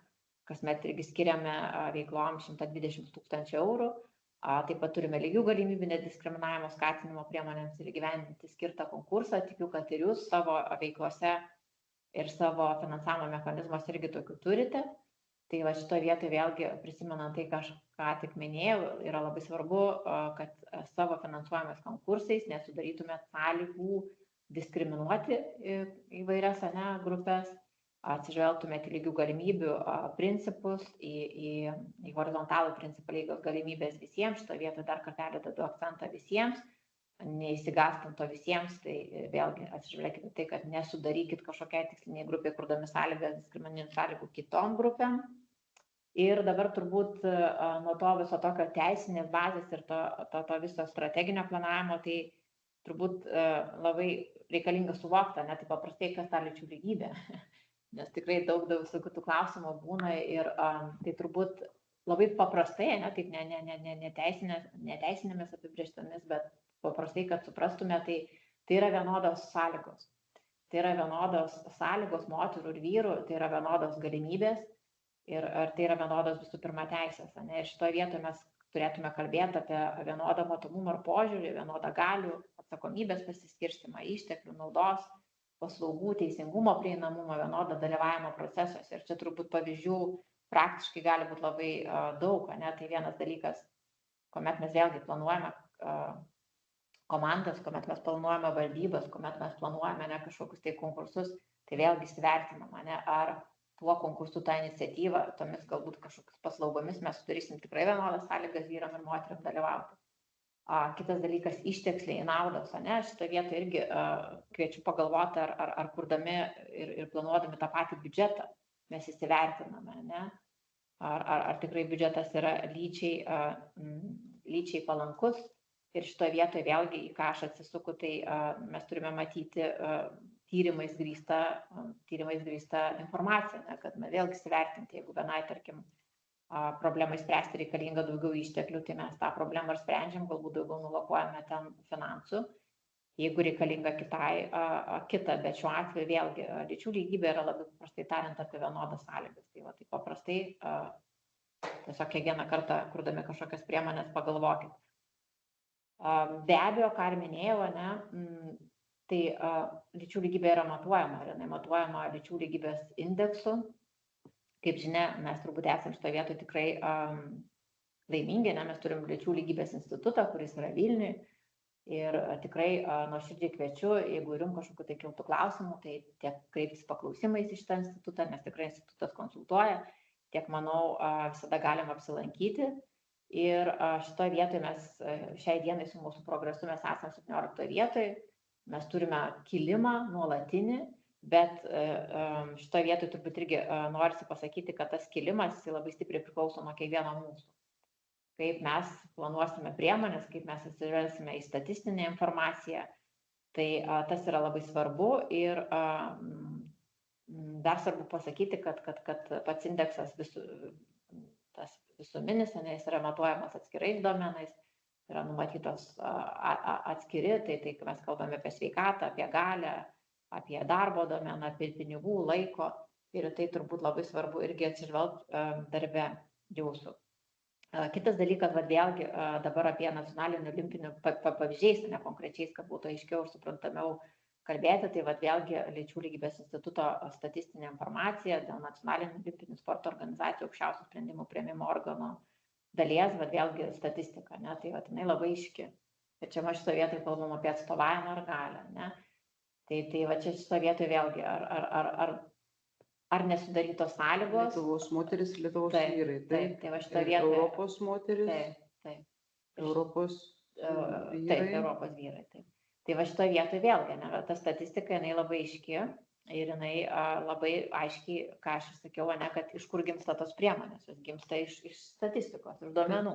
kasmet irgi skiriame veiklom 120 000 eurų. Taip pat turime lygių galimybių nediskriminavimo skatinimo priemonėms ir įgyvendinti skirtą konkursą. Tikiu, kad ir jūs savo veiklose ir savo finansavimo mechanizmuose irgi tokių turite. Tai va šitoje vietoje vėlgi prisimenant tai, ką tik minėjau, yra labai svarbu, kad savo finansuojamas konkursais nesudarytumėt sąlygų diskriminuoti įvairias grupės, atsižvelgtumėte į lygių galimybių principus, į horizontalų principą lygios galimybės visiems. Šitoje vietoje dar kartelį dedu akcentą visiems, neįsigastant to visiems, tai vėlgi atsižvelgite tai, kad nesudarykit kažkokiai tiksliniai grupiai, kurdami sąlygas diskrimininių sąlygų kitom grupėm. Ir dabar turbūt nuo to viso tokio teisinės bazės ir to viso strateginio planavimo, tai turbūt labai reikalinga suvokti, ne taip paprastai, kas ta lyčių lygybė. Nes tikrai daug visokių tų klausimų būna ir tai turbūt labai paprastai, ne, taip neteisinėmis apibrėžtomis, bet paprastai, kad suprastume, tai yra vienodos sąlygos. Tai yra vienodos sąlygos moterų ir vyrų, tai yra vienodos galimybės ir tai yra vienodos visų pirma teisės. Ne? Ir šitoje vietoje mes turėtume kalbėti apie vienodą matomumą ir požiūrį, vienodą galių, atsakomybės pasiskirstimą, išteklių, naudos, paslaugų, teisingumo prieinamumą, vienodą dalyvavimo procesuose. Ir čia turbūt pavyzdžių praktiškai gali būti labai daug. Ne? Tai vienas dalykas, kuomet mes vėlgi planuojame komandas, kuomet mes planuojame valdybas, kuomet mes planuojame kažkokius tai konkursus, tai vėlgi įsivertinama, ar tuo konkursu, tą iniciatyvą, tomis galbūt kažkokius paslaugomis mes sudarysim tikrai vienodas sąlygas vyram ir moteriam dalyvauti. Kitas dalykas - ištekliai, naudos. Šitoje vietoje irgi kviečiu pagalvoti, ar kurdami ir planuodami tą patį biudžetą mes įsivertiname, ne? Ar tikrai biudžetas yra lyčiai palankus. Ir šitoje vietoje vėlgi, į ką aš atsisuku, tai mes turime matyti tyrimais grįstą informaciją, ne? Kad mes vėlgi įsivertinti, jeigu vienai, tarkim, problemai spręsti reikalinga daugiau išteklių, tai mes tą problemą ir sprendžiam, galbūt daugiau nulokuojame ten finansų, jeigu reikalinga kitai kita, bet šiuo atveju vėlgi lyčių lygybė yra labai paprastai tariant apie vienodas sąlygas. Tai va, tai paprastai tiesiog kiekvieną kartą, kurdami kažkokias priemonės, pagalvokit. Be abejo, ką ir minėjau, ne, tai lyčių lygybė yra matuojama, ir jinai matuojama lyčių lygybės indeksu. Kaip žinia, mes turbūt esame šitoje vietoje tikrai laimingi, ne? Mes turim lyčių lygybės institutą, kuris yra Vilniuje ir tikrai nuoširdžiai kviečiu, jeigu jums kažkokiu tai kiltų klausimų, tai tiek kreiptis paklausimais į šitą institutą, nes tikrai institutas konsultuoja, tiek, manau, visada galima apsilankyti. Ir šitoje vietoje mes šiai dienai su mūsų progresu mes esame 17 vietoje, mes turime kilimą nuolatinį. Bet šitoje vietoje turbūt irgi norisi pasakyti, kad tas kilimas labai stipriai priklauso nuo kiekvieno mūsų. kaip mes planuosime priemonės, kaip mes atsižvelgsime į statistinę informaciją. Tai tas yra labai svarbu ir dar svarbu pasakyti, kad pats indeksas visuminis, jis yra matuojamas atskirais domenais, yra numatytos atskiri, tai mes kalbame apie sveikatą, apie galią, apie darbo domeną, apie pinigų, laiko ir tai turbūt labai svarbu irgi atsižvelgti darbe jūsų. Kitas dalykas, vėlgi dabar apie nacionalinių olimpinių pavyzdžiais, ne konkrečiais, kad būtų aiškiau ir suprantamiau kalbėti, tai vėlgi Lyčių lygybės instituto statistinė informacija dėl nacionalinių olimpinių sporto organizacijų aukščiausių sprendimų priėmimo organų dalies, vėlgi statistika, ne, tai jinai labai aiški. Ir čia mes šito vietoje kalbam apie atstovavimą ar galią, ne. Tai čia šito vietoje vėlgi, ar nesudarytos sąlygos. Lietuvos moteris ir Lietuvos vyrai. Taip, va šito vietoje. Europos moteris. Taip. Europos vyrai. Taip, Europos vyrai, taip. Tai va šito vietoje vėlgi, ne, ta statistika, jinai labai aiški ir jinai labai aiškiai, ką aš sakiau, ne, kad iš kur gimsta tos priemonės, jos gimsta iš statistikos, iš duomenų.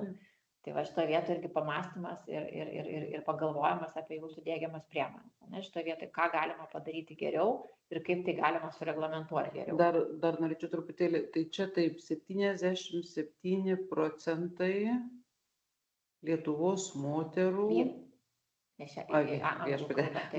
Tai va šito vietoje irgi pamąstymas ir pagalvojimas apie jūsų diegiamas priemonės. Ne, šito vietoje, ką galima padaryti geriau ir kaip tai galima sureglamentuoti geriau. Dar norėčiau truputėlį, tai čia taip 77% Lietuvos moterų.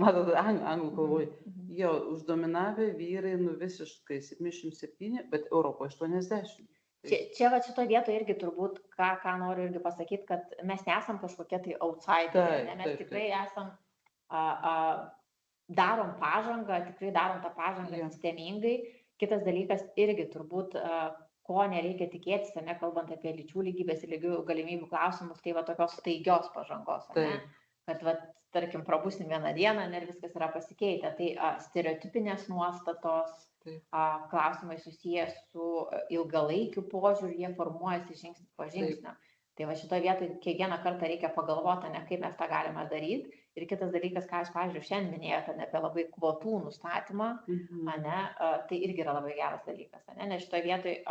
Matot, anglų kalboje. Jo, uždominavę vyrai visiškai 77, bet Europoje 80. Čia va šito vietoje irgi turbūt, ką noriu irgi pasakyti, kad mes nesam kažkokie tai outsideriai, mes tikrai esam, darom pažangą, tikrai darom tą pažangą sistemingai. Kitas dalykas irgi turbūt, ko nereikia tikėtis, nekalbant apie lyčių lygybės ir lygių galimybių klausimus, tai va tokios staigios pažangos, ne? Kad, tarkim, prabusim vieną dieną ir viskas yra pasikeitę. Tai stereotipinės nuostatos, klausimai susijęs su ilgalaikiu požiūriu, jie formuojasi žingsnis po žingsnio. Tai va šito vietoje kiekvieną kartą reikia pagalvoti, ne, kaip mes tą galime daryti. Ir kitas dalykas, ką aš, pavyzdžiui, šiandien minėjote, apie labai kvotų nustatymą, ne, tai irgi yra labai geras dalykas. Nes šito vietoje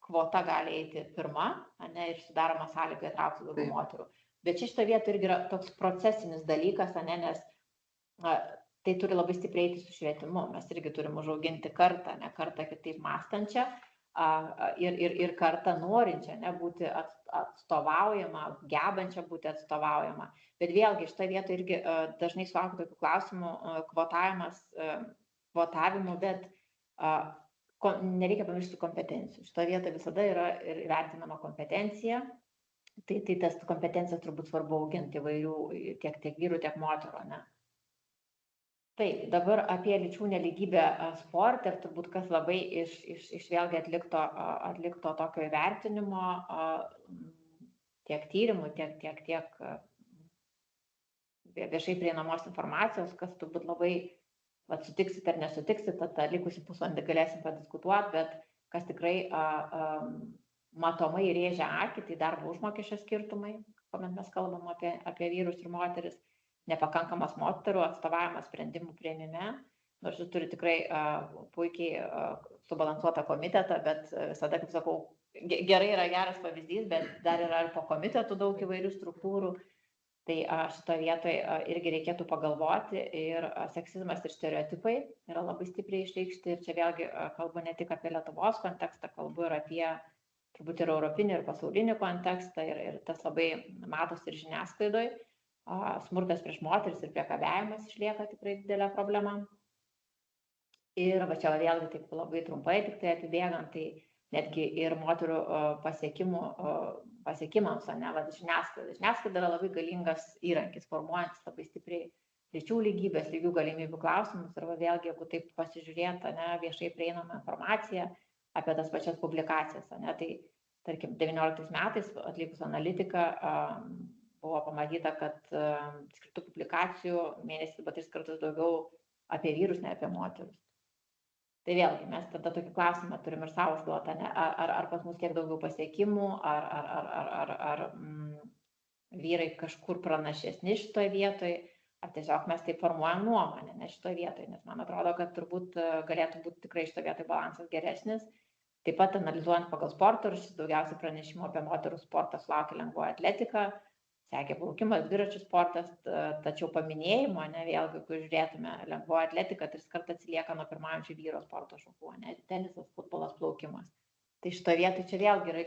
kvota gali eiti pirma, ne, ir sudaroma sąlyga įtraukti daugiau moterų. Bet šito vietoje irgi yra toks procesinis dalykas, nes tai turi labai stipriai eiti su švietimu. Mes irgi turim užauginti kartą, ne kartą kitaip mąstančią ir kartą norinčią, ne, būti atstovaujama, gebančią būti atstovaujama. Bet vėlgi šitoje vietoje irgi dažnai sulaukiu tokių klausimų kvotavimu, bet nereikia pamiršti kompetencijų. Šitoje vietoje visada yra ir vertinama kompetencija. Tai tas kompetencijas turbūt svarbu auginti įvairių tiek vyrų, tiek moterų, ne. Taip, dabar apie lyčių nelygybę sporte ir turbūt kas labai iš vėlgi atlikto tokio įvertinimo, tiek tyrimų, tiek viešai prieinamos informacijos, kas turbūt labai sutiksit ar nesutiksit, tą likusį pusvalandį galėsim padiskutuoti, bet kas tikrai matomai rėžia akį, tai darbo užmokesčio skirtumai, kuomet mes kalbam apie vyrus ir moteris, nepakankamas moterų atstovavimas sprendimų priėmime, nors jis turi tikrai puikiai subalansuotą komitetą, bet visada, kaip sakau, gerai yra geras pavyzdys, bet dar yra ir po komitetų daug įvairių struktūrų, tai šito vietoje irgi reikėtų pagalvoti ir seksizmas ir stereotipai yra labai stipriai išreikšti ir čia vėlgi kalbu ne tik apie Lietuvos kontekstą, kalbu ir apie turbūt ir europinį, ir pasaulinį kontekstą ir tas labai matosi ir žiniasklaidoje. Smurtas prieš moteris ir priekabiavimas išlieka tikrai didelė problema. Ir va čia vėlgi taip labai trumpai tik tai apibėgant, tai netgi ir moterų pasiekimams, ne, va žiniasklaida. Žiniasklaida yra labai galingas įrankis, formuojantis labai stipriai lyčių lygybės, lygių galimybių klausimus. Ir va vėlgi, jeigu taip pasižiūrėta, ne, viešai prieinama informacija apie tas pačias publikacijas, ne, tai tarkim 19 metais atlikus analitiką buvo pamatyta, kad skirtų publikacijų mėnesį 3 kartus daugiau apie vyrus, ne apie moterus. Tai vėlgi mes tada tokį klausimą turim ir savo užduotą, ne, ar pas mus tiek daugiau pasiekimų, ar vyrai kažkur pranašesni šitoje vietoje, ar tiesiog mes taip formuojam nuomonę, ne šitoje vietoje, nes man atrodo, kad turbūt galėtų būti tikrai šitoje vietoje balansas geresnis. Taip pat analizuojant pagal sporto rūšis, daugiausiai pranešimų apie moterų sportą sulaukė lengvoji atletika, sekė plaukimas, dviračių sportas, tačiau paminėjimo, vėlgi, kai žiūrėtume, lengvoji atletika 3 kartų atsilieka nuo pirmaujančių vyro sporto šakų, tenisas, futbolas, plaukimas. Tai šitoje vietoje čia vėlgi yra,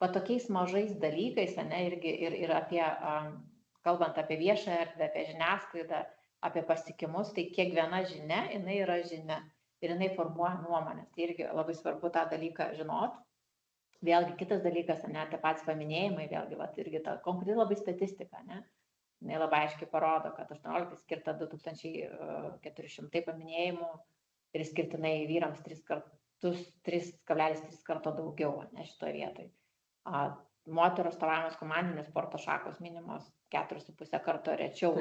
va tokiais mažais dalykais, irgi ir apie, kalbant apie viešą erdvę, apie žiniasklaidą, apie pasiekimus, tai kiekviena žinia, jinai yra žinia ir jinai formuoja nuomonės. Tai irgi labai svarbu tą dalyką žinot. Vėlgi kitas dalykas, tie patys paminėjimai, vėlgi, irgi ta konkreti labai statistika, jinai labai aiškiai parodo, kad 18 skirta 2400 paminėjimų ir skirtinai vyrams 3,3 karto daugiau, šitoje vietoje. Moterų atstovavimas komandinės sporto šakos minimos 4,5 karto rečiau,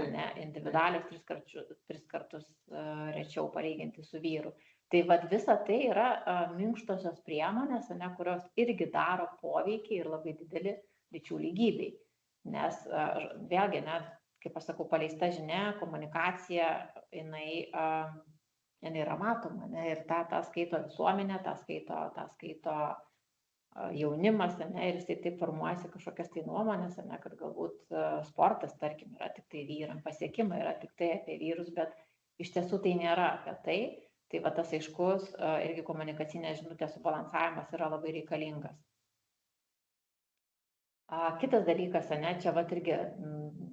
individualios 3 kartus rečiau palyginti su vyru. Tai visa tai yra minkštosios priemonės, kurios irgi daro poveikį ir labai didelį lyčių lygybei. Nes vėlgi, kaip aš sakau, paleista žinia, komunikacija, jinai yra matoma. Ir tą skaito visuomenė, tą skaito jaunimas, ir jisai taip formuojasi kažkokias tai nuomonės, kad galbūt sportas, tarkim, yra tik tai vyram, pasiekimai yra tik tai apie vyrus, bet iš tiesų tai nėra apie tai. Tai tas aiškus irgi komunikacinės žinutės subalansavimas yra labai reikalingas. Kitas dalykas, čia irgi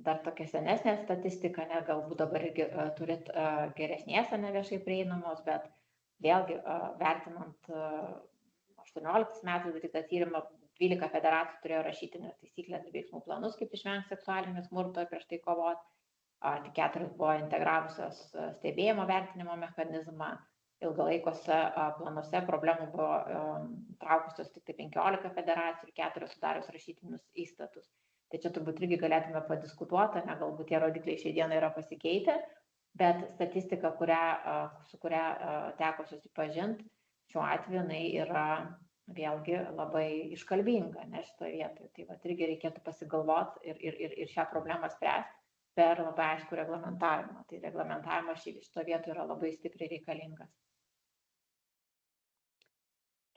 dar tokia senesnė statistika, galbūt dabar irgi turit geresnės viešai prieinamos, bet vėlgi vertinant 18 metais darytą tyrimą, 12 federacijų turėjo rašytinės taisyklės ir veiksmų planus, kaip išvengti seksualinio smurto ir prieš tai kovoti. Tik 4 buvo integravusios stebėjimo vertinimo mechanizmą, ilgalaikose planuose problemų buvo traukusios tik 15 federacijų ir 4 sudarius rašytinius įstatus. Tai čia turbūt irgi galėtume padiskutuoti, galbūt tie rodikliai šiai dienai yra pasikeitę, bet statistika, su kuria teko susipažinti, šiuo atveju jinai yra vėlgi labai iškalbinga, šitoje vietoje. Tai irgi reikėtų pasigalvoti ir šią problemą spręsti per labai aišku reglamentavimą. Tai reglamentavimas šito vietoje yra labai stipriai reikalingas.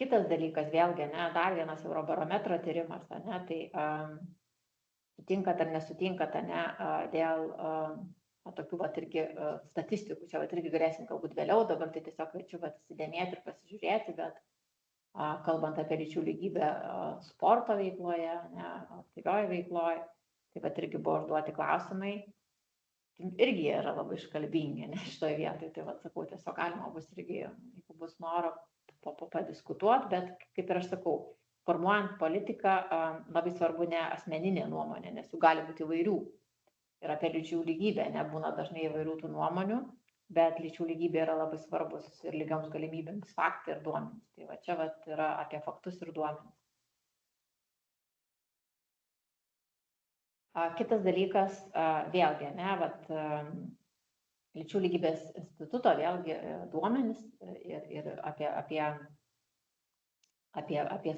Kitas dalykas, vėlgi, dar vienas Eurobarometro tyrimas, tai sutinkat ar nesutinkat, dėl tokių irgi statistikų, čia irgi galėsim galbūt vėliau, dabar tai tiesiog kviečiu įsidėmėti ir pasižiūrėti, bet kalbant apie lyčių lygybę sporto veikloje, aktyvioje veikloje, taip pat irgi buvo užduoti klausimai, irgi yra labai iškalbingi šitoje vietoje, tai sakau, tiesiog galima bus irgi, jeigu bus noro, padiskutuoti, bet kaip ir aš sakau, formuojant politiką labai svarbu ne asmeninė nuomonė, nes jų gali būti įvairių. Ir apie lyčių lygybę nebūna dažnai įvairių tų nuomonių, bet lyčių lygybė yra labai svarbus ir lygioms galimybėms faktai ir duomenys. Tai čia yra apie faktus ir duomenys. Kitas dalykas, vėlgi, lyčių lygybės instituto vėlgi duomenys ir apie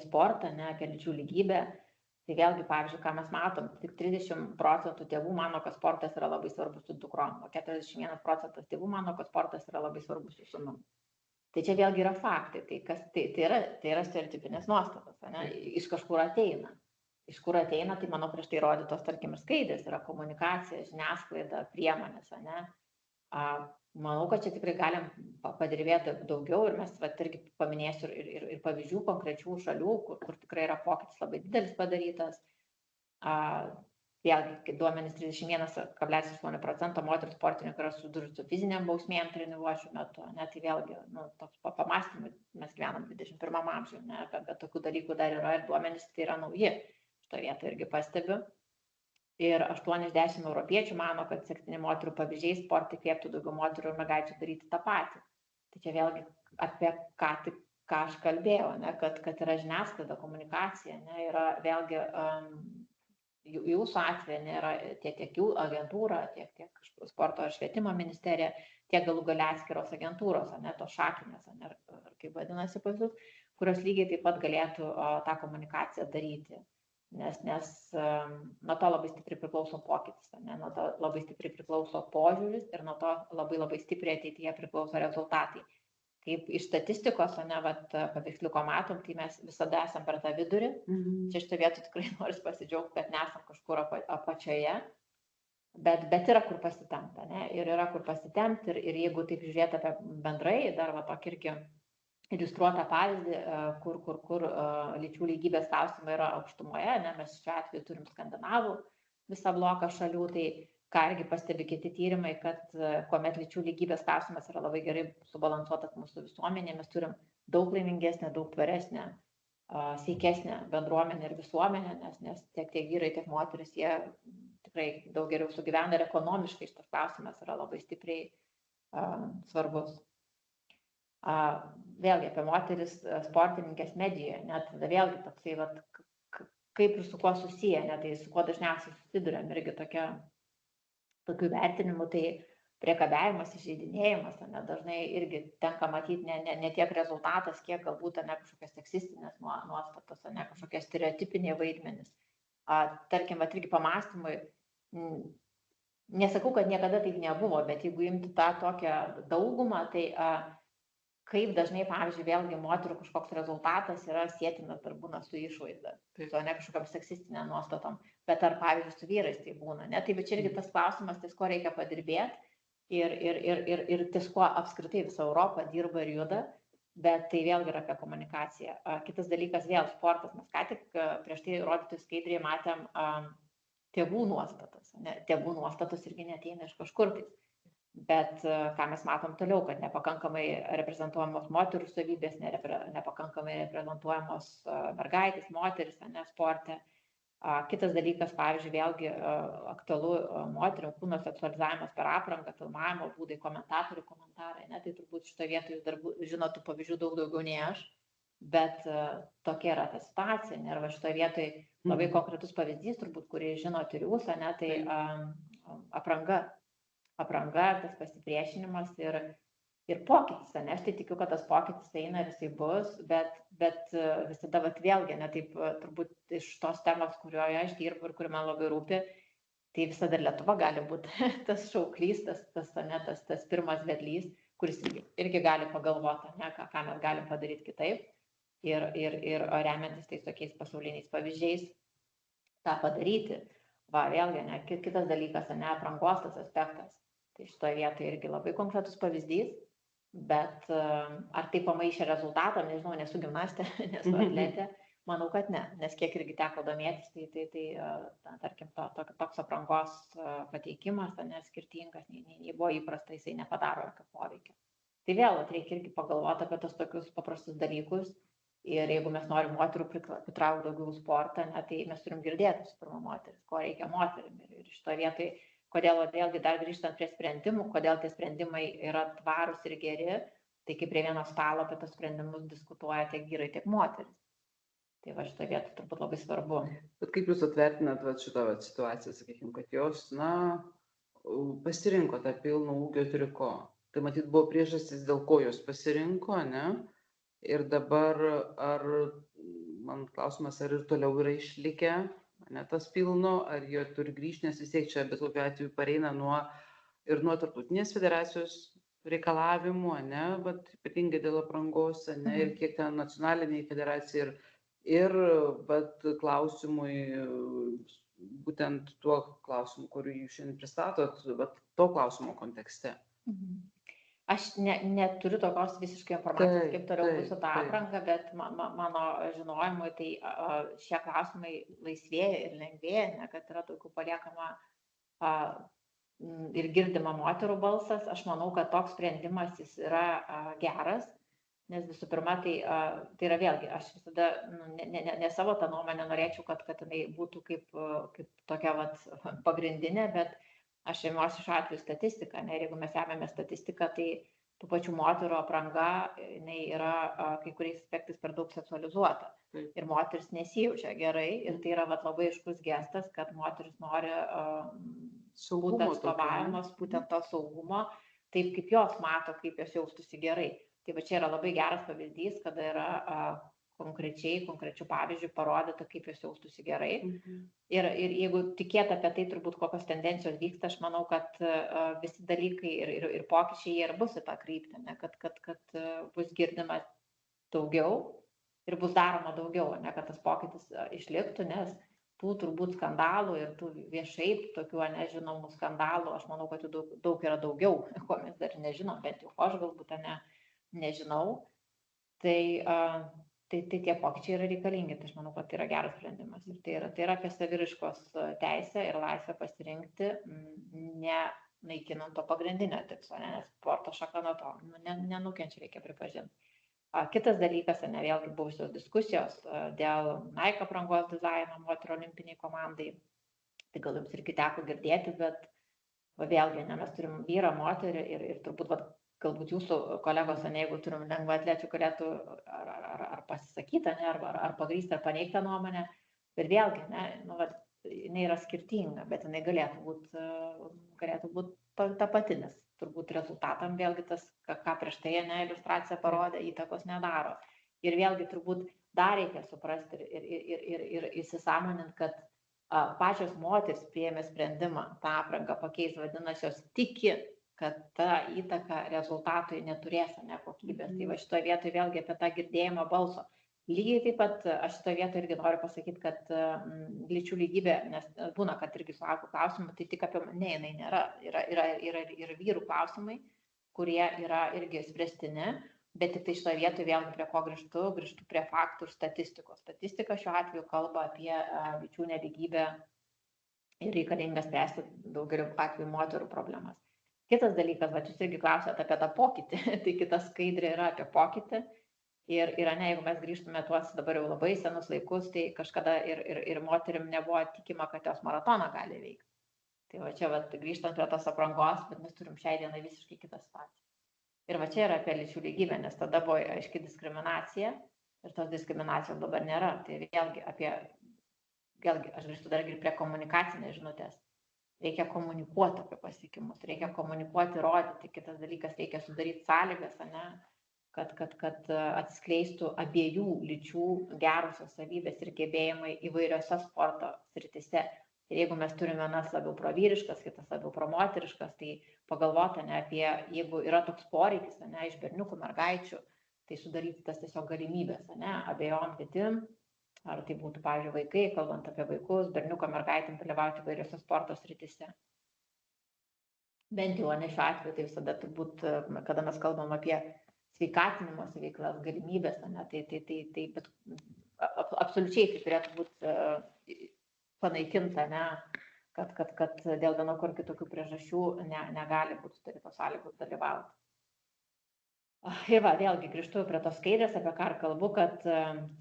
sportą, apie lyčių lygybę. Tai vėlgi, pavyzdžiui, ką mes matom, tik 30% tėvų mano, kad sportas yra labai svarbus su dukrom, o 41% tėvų mano, kad sportas yra labai svarbus su sūnum. Tai čia vėlgi yra faktai, tai yra stereotipinės nuostatos, iš kažkur ateina. Iš kur ateina, tai mano prieš tai rodytos, tarkim, ir skaidrės, yra komunikacija, žiniasklaida, priemonės, Manau, kad čia tikrai galim padirbėti daugiau ir mes irgi paminėsiu ir pavyzdžių konkrečių šalių, kur tikrai yra pokytis labai didelis padarytas. Vėlgi, duomenys 31,8% moterų sportininkų yra susidūrusių su fiziniam bausmėm treniruočių metu. Tai vėlgi, toks pamąstymai, mes gyvenam 21 amžiuje, bet tokių dalykų dar yra ir duomenys tai yra nauji. Šitoje vietoje irgi pastebiu. Ir 8 iš 10 europiečių mano, kad sektini moterų pavyzdžiai sportai kvieptų daugiau moterų ir mergaičių daryti tą patį. Tai čia vėlgi apie ką aš kalbėjau, kad yra žiniasklaida, komunikacija, yra vėlgi jūsų atveju, yra tiek jų agentūra, tiek sporto ir švietimo ministerija, tiek galų gale atskiros agentūros, tos šakinės, ar kaip vadinasi pas jūs, kurios lygiai taip pat galėtų tą komunikaciją daryti. Nes nuo to labai stipriai priklauso pokytis, nuo to labai stipriai priklauso požiūris ir nuo to labai stipriai ateityje priklauso rezultatai. kaip iš statistikos, ne, vat, paveiksliuko matom, tai mes visada esam per tą vidurį. Čia šitą vietą tikrai noriu pasidžiaugti, kad nesam kažkur apačioje, bet yra kur pasitempti, ne, ir yra kur pasitempti, ir jeigu taip žiūrėti apie bendrai, dar va tokį irgi iliustruotą pavyzdį, kur lyčių lygybės klausimai yra aukštumoje, ne, mes šiuo atveju turim skandinavų visą bloką šalių, tai ką irgi pastebi kiti tyrimai, kad kuomet lyčių lygybės klausimas yra labai gerai subalansuotas mūsų visuomenė, mes turim daug laimingesnę, daug tvaresnę, sveikesnę bendruomenę ir visuomenę, nes tiek vyrai, tiek moteris, jie tikrai daug geriau sugyvena ir ekonomiškai šitas klausimas yra labai stipriai svarbus. Vėlgi apie moteris sportininkės medijoje, net tada vėlgi toksai, vat, kaip ir su kuo susiję, net tai su kuo dažniausiai susiduriam, irgi tokių vertinimų, tai priekabiavimas, įžeidinėjimas, dažnai irgi tenka matyti ne tiek rezultatas, kiek galbūt ne kažkokios seksistinės nuostatos, ne kažkokie stereotipiniai vaidmenys. Tarkim, irgi pamastymui, nesakau, kad niekada taip nebuvo, bet jeigu imti tą tokią daugumą, tai kaip dažnai, pavyzdžiui, vėlgi moterų kažkoks rezultatas yra sėtinas dar būna su išvaizda, su ne kažkokiam seksistinė nuostatom, bet ar, pavyzdžiui, su vyrais tai būna, ne? Tai bet čia irgi tas klausimas, ties ko reikia padirbėti ir ties ko apskritai visa Europa dirba ir juda, bet tai vėlgi yra apie komunikaciją. Kitas dalykas vėl sportas, mes ką tik prieš tai rodytojų skaidrėje matėm tėvų nuostatas, ne? Tėvų nuostatos irgi neateina iš kažkur tai. Bet ką mes matom toliau, kad nepakankamai reprezentuojamos moterų savybės, nepakankamai reprezentuojamos mergaitės, moteris, ne sporte. Kitas dalykas, pavyzdžiui, vėlgi aktualu moterių kūno seksualizavimas per aprangą, filmavimo būdai, komentatorių komentarai, ne? Tai turbūt šitoje vietoje jūs dar žinot tų pavyzdžių daug daugiau nei aš, bet tokia yra ta situacija. Ir va šitoje vietoje labai konkretus pavyzdys, turbūt, kurį žinot ir jūs, ne? Tai apranga, tas pasipriešinimas ir pokytis, ne, aš tai tikiu, kad tas pokytis eina ir jisai bus, bet visada vėlgi, ne, taip turbūt iš tos temos, kurioje aš dirbu ir kuri man labai rūpi, tai visada ir Lietuva gali būti tas šauklys, tas pirmas vedlys, kuris irgi gali pagalvoti, ne, ką mes galim padaryti kitaip ir remiantis tais tokiais pasauliniais pavyzdžiais tą padaryti. Va, vėlgi, ne, kitas dalykas, ne, aprangos tas aspektas. Tai šitoje vietoje irgi labai konkretus pavyzdys, bet ar tai pamaišė rezultatą, nežinau, nesu gimnastė, nesu atletė, manau, kad ne, nes kiek irgi teko domėtis, tai tarkim, toks aprangos pateikimas, nes skirtingas, nei buvo įprasta, jisai nepadaro jokio poveikio. Tai vėl reikia irgi pagalvoti apie tos tokius paprastus dalykus ir jeigu mes norim moterų pritraukti daugiau sportą, ne, tai mes turim girdėti su pirma moteris, ko reikia moterim ir šitoje vietoje. Kodėl vėlgi dar grįžtant prie sprendimų, kodėl tie sprendimai yra tvarūs ir geri, tai kaip prie vieno stalo apie tos sprendimus diskutuoja tiek vyrai, tiek moteris. Tai va šitą vietą turbūt labai svarbu. Bet kaip jūs atvertinat šitą situaciją, sakykime, kad jos, pasirinko tą pilno ūgio triko. Tai matyt buvo priežastis, dėl ko jos pasirinko, ne? Ir dabar, man klausimas, ar ir toliau yra išlikę, ne tas pilno, ar jie turi grįžti, nes vis tiek čia bet kokiu atveju pareina nuo tarptautinės federacijos reikalavimų, ne, bet ypatingai dėl aprangos, ne, ir kiek ten nacionaliniai federacijai ir bet klausimui, būtent tuo klausimu, kurį jūs šiandien pristatot, bet to klausimo kontekste. Aš neturiu tokios visiškai informacijos, kaip toliau bus su tą aprangą, bet mano žinojimui, tai šie klausimai laisvėja ir lengvėja, ne, kad yra daugiau paliekama ir girdima moterų balsas. Aš manau, kad toks sprendimas jis yra geras, nes visų pirma, tai yra vėlgi, aš visada ne savo tą nuomonę norėčiau, kad jinai būtų kaip tokia pagrindinė, bet aš remiuosi šiuo atveju statistiką, ir jeigu mes remiame statistiką, tai tų pačių moterų apranga jinai yra kai kuriais aspektais per daug seksualizuota. Ir moteris nesijaučia gerai ir tai yra labai aiškus gestas, kad moteris nori būti atstovavimas, būtent to saugumo, taip kaip jos mato, kaip jos jaustųsi gerai. Tai va čia yra labai geras pavyzdys, kada yra konkrečių pavyzdžių parodyta, kaip jos jaustųsi gerai. Ir jeigu tikėt apie tai, turbūt kokios tendencijos vyksta, aš manau, kad visi dalykai ir pokyčiai jie ir bus į tą kryptį, ne, kad bus girdima daugiau ir bus daroma daugiau, ne, kad tas pokytis išliktų, nes tų turbūt skandalų ir tų viešai tokių nežinomų skandalų, aš manau, kad jų daug yra daugiau, ko mes dar nežinom, bent jau aš galbūt nežinau. Tai tie pokyčiai yra reikalingi, tai aš manau, kad tai yra geras sprendimas. Ir tai yra apie saviraiškos teisę ir laisvę pasirinkti, nenaikinant to pagrindinio tikslo, nes sporto šaka nuo to nenukenčia, reikia pripažinti. Kitas dalykas, vėlgi buvusios diskusijos dėl Nike aprangos dizaino moterų olimpiniai komandai, tai gal jums irgi teko girdėti, bet vėlgi, mes turim vyrą, moterį ir turbūt galbūt jūsų kolegos, jeigu turim lengvaatlečių, galėtų ar pasisakyti, ar pagrįsti, ar paneigti tą nuomonę, bet vėlgi, jinai yra skirtinga, bet jinai galėtų būti ta pati, nes turbūt rezultatam vėlgi tas, ką prieš tai iliustracija parodė, įtakos nedaro. Ir vėlgi turbūt dar reikia suprasti ir įsisąmoninti, kad pačios moteris priėmė sprendimą tą aprangą pakeis, vadinasi, jos tiki, kad ta įtaka rezultatui neturės kokybės. Tai va šitoje vietoje vėlgi apie tą girdėjimą balso. Lygiai taip pat aš šitoje vietoje irgi noriu pasakyti, kad lyčių lygybė, nes būna, kad irgi sulaukiu klausimų, tai tik apie mane jinai nėra. Yra ir vyrų klausimai, kurie yra irgi spręstini, bet tik tai šitoje vietoje vėlgi prie ko grįžtu prie faktų ir statistikos. Statistika šiuo atveju kalba apie lyčių nelygybę ir reikalinga spręsti daugeliu atveju moterų problemas. Kitas dalykas, jūs irgi klausėte apie tą pokytį, tai kita skaidrė yra apie pokytį. Ir jeigu mes grįžtume tuos dabar jau labai senus laikus, tai kažkada ir moterim nebuvo tikima, kad jos maratoną gali veikti. Tai va čia grįžtant prie tos aprangos, bet mes turim šiai dienai visiškai kitą situaciją. Ir va čia yra apie lyčių lygybę, nes tada buvo aiški diskriminacija ir tos diskriminacijos dabar nėra. Tai vėlgi aš grįžtu dar ir prie komunikacinės žinutės. Reikia komunikuoti apie pasiekimus, reikia komunikuoti, rodyti. Kitas dalykas, reikia sudaryti sąlygas, kad atsiskleistų abiejų lyčių gerosios savybės ir gebėjimai įvairiose sporto sritise. Ir jeigu mes turime vienas labiau provyriškas, kitas labiau promoteriškas, tai pagalvoti apie, jeigu yra toks poreikis iš berniukų, mergaičių, tai sudaryti tas tiesiog galimybės abiejom lytim. Ar tai būtų, pavyzdžiui, vaikai, kalbant apie vaikus, berniuko, mergaitėm dalyvauti įvairiose sporto srityse. Bent jau šiuo atveju, tai visada turbūt, kada mes kalbam apie sveikatinimo veiklas, galimybės, tai bet absoliučiai tai turėtų būti panaikinta, kad dėl vienokio ar kitokių priežasčių negali būti sudarytos sąlygos dalyvauti. Ir vėlgi grįžtu prie tos skaidrės, apie ką kalbu, kad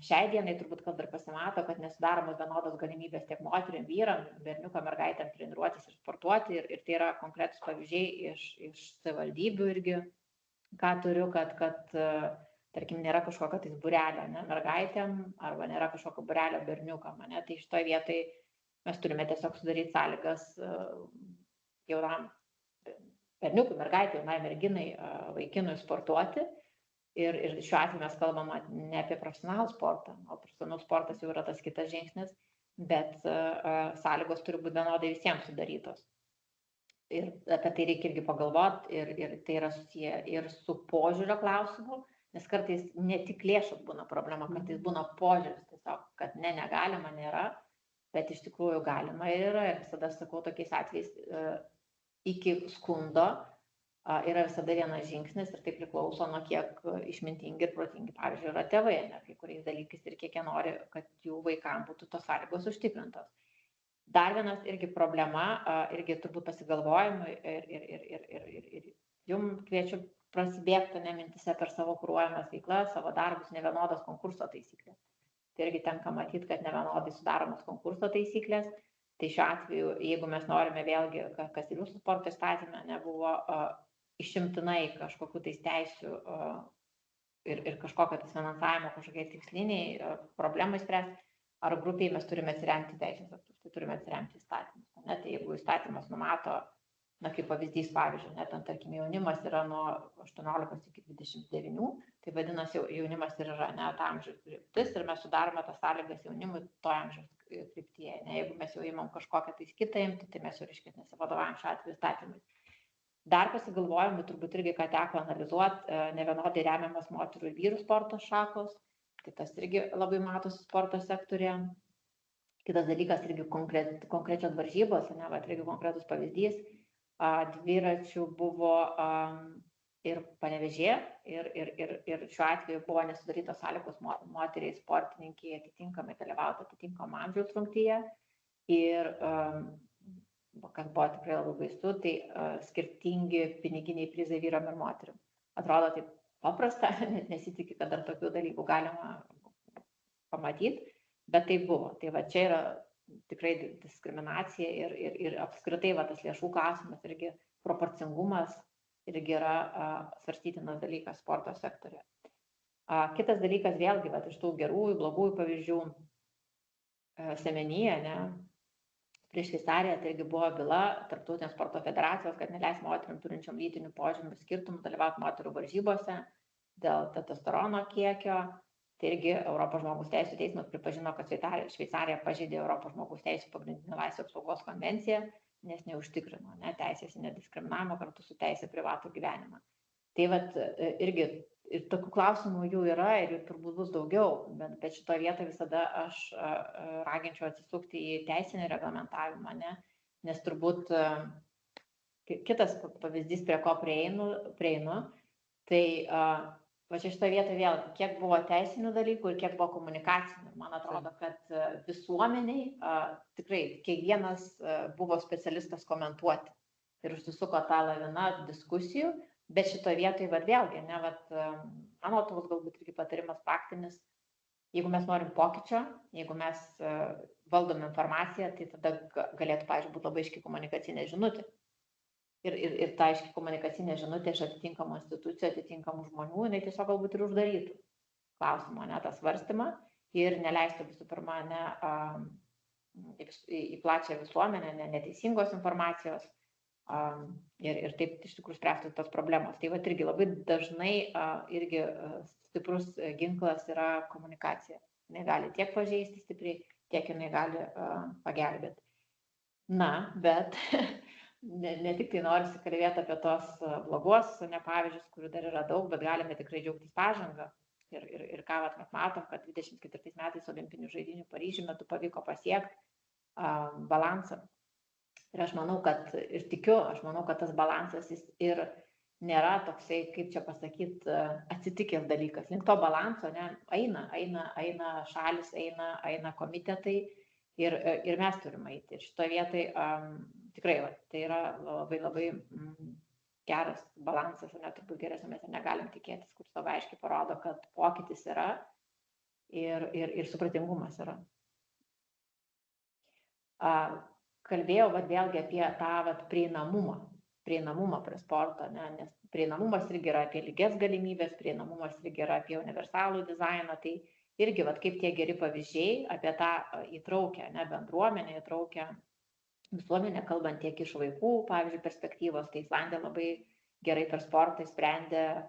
šiai dienai turbūt dar pasimato, kad nesudaromos vienodos galimybės tiek moteriam, vyram, berniuko, mergaitėm treniruotis ir sportuoti. Ir tai yra konkretus pavyzdžiai iš savivaldybių irgi, ką turiu, kad tarkim, nėra kažkokio tais būrelio mergaitėm arba nėra kažkokio būrelio berniukam. Tai šitoje vietoje mes turime tiesiog sudaryti sąlygas jaunam berniukui, mergaitė, jaunai merginai, vaikinui sportuoti. Ir šiuo atveju mes kalbame ne apie profesionalų sportą, o profesionalus sportas jau yra tas kitas žingsnis, bet sąlygos turi būti vienodai visiems sudarytos. Ir apie tai reikia irgi pagalvoti, ir tai yra susiję ir su požiūrio klausimu, nes kartais ne tik lėšos būna problema, kartais būna požiūris tiesiog, kad negalima, nėra, bet iš tikrųjų galima ir yra. Ir visada sakau tokiais atvejais, iki skundo yra visada vienas žingsnis ir tai priklauso nuo kiek išmintingi ir protingi, pavyzdžiui, yra tėvai, kai kuriais dalykais ir kiek jie nori, kad jų vaikams būtų tos sąlygos užtikrintos. Dar vienas irgi problema, irgi turbūt pasigalvojimui ir jums kviečiu prasibėgti mintise per savo kuruojamas veiklas, savo darbus, nevienodas konkurso taisyklės. Tai irgi tenka matyti, kad nevienodai sudaromos konkurso taisyklės. Tai šiuo atveju, jeigu mes norime vėlgi, kas ir jūsų sporto įstatyme nebuvo išimtinai kažkokių tais teisių ir kažkokio tais finansavimo, kažkokie tiksliniai problemai spręsti, ar grupiai mes turime atsiremti teisės aktus, tai turime atsiremti įstatymus. Tai jeigu įstatymas numato, kaip pavyzdys, pavyzdžiui, tarkim, jaunimas yra nuo 18 iki 29, Tai vadinasi, jaunimas ir yra ne ta amžiaus kryptis ir mes sudarome tas sąlygas jaunimui to amžiaus kryptyje. Ne, jeigu mes jau įmam kažkokią tai kitą imti, tai mes jau reiškia nesivadovaujam šiuo atveju įstatymais. Dar pasigalvojimų turbūt irgi, ką teko analizuoti, nevienodai remiamas moterų ir vyrų sporto šakos, tai tas irgi labai matosi sporto sektorėje. Kitas dalykas irgi konkrečios varžybos, ne, va, irgi konkretus pavyzdys, dviračių buvo ir Panevėžyje, ir šiuo atveju buvo nesudarytos sąlygos moteriai sportininkiai atitinkamai dalyvauti atitinkamą amžiaus rungtyje. Ir kas buvo tikrai labai baisu, tai skirtingi piniginiai prizai vyram ir moterim. Atrodo taip paprasta, net nesitikė, kad dar tokių dalykų galima pamatyti, bet tai buvo. Tai va čia yra tikrai diskriminacija ir apskritai va tas lėšų klausimas irgi proporcingumas irgi yra svarstytinas dalykas sporto sektoriuje. Kitas dalykas vėlgi, va, iš tų gerųjų, blogųjų pavyzdžių Sėmenija, ne, prieš Šveicariją, tai irgi buvo byla Tarptautinės sporto federacijos, kad neleis moteriam turinčiam lytinių požymių skirtumų dalyvauti moterų varžybose dėl testosterono kiekio. Tai irgi Europos žmogaus teisų teismas pripažino, kad Šveicarija pažeidė Europos žmogaus teisų pagrindinių laisvių apsaugos konvenciją, nes neužtikrino teisės į nediskriminavimą kartu su teisė privatų gyvenimą. Tai vat irgi ir tokių klausimų jų yra ir jų turbūt bus daugiau, bet šito vietoj visada aš raginčiau atsisukti į teisinį reglamentavimą, ne? Nes turbūt kitas pavyzdys, prie ko prieinu, tai va čia šito vietoj vėl, kiek buvo teisinių dalykų ir kiek buvo komunikacinių. Man atrodo, kad visuomeniai tikrai kiekvienas buvo specialistas komentuoti ir užsisuko tą laviną diskusijų, bet šito vietoj vėlgi, ne, mano toks galbūt irgi patarimas praktinis, jeigu mes norim pokyčio, jeigu mes valdom informaciją, tai tada galėtų, pavyzdžiui, būti labai aiški komunikacinė žinutė. Ir ta aiški komunikacinė žinutė iš atitinkamų institucijų, atitinkamų žmonių, jinai tiesiog galbūt ir uždarytų klausimą, ne, tą svarstymą ir neleistų visų pirma į plačią visuomenę neteisingos informacijos ir taip iš tikrųjų spręstų tos problemos. Tai vat irgi labai dažnai irgi stiprus ginklas yra komunikacija. Jinai gali tiek pažeisti stipriai, tiek jinai gali pagelbėti. Na, bet ne tik tai norisi kalbėti apie tos blogos pavyzdžius, kurių dar yra daug, bet galime tikrai džiaugtis pažangą. Ir ką mes matom, kad 24 metais Olimpinių žaidynių Paryžiuje metu pavyko pasiekti balansą. Ir aš manau, kad tas balansas jis ir nėra toksai, kaip čia pasakyti, atsitikęs dalykas. Link to balanso eina šalis, eina komitetai ir mes turime eiti. Ir šitoje vietoje tikrai tai yra labai geras balansas, turbūt geresnio mes negalim tikėtis, kur savo aiškiai parodo, kad pokytis yra ir supratingumas yra. Kalbėjau vėlgi apie tą prieinamumą prie sporto, nes prieinamumas irgi yra apie lygias galimybės, prieinamumas irgi yra apie universalų dizainą, tai irgi kaip tie geri pavyzdžiai apie tą įtraukę bendruomenę, įtraukę visuomenę, kalbant tiek iš vaikų, pavyzdžiui, perspektyvos, tai Islandija labai gerai per sportą sprendė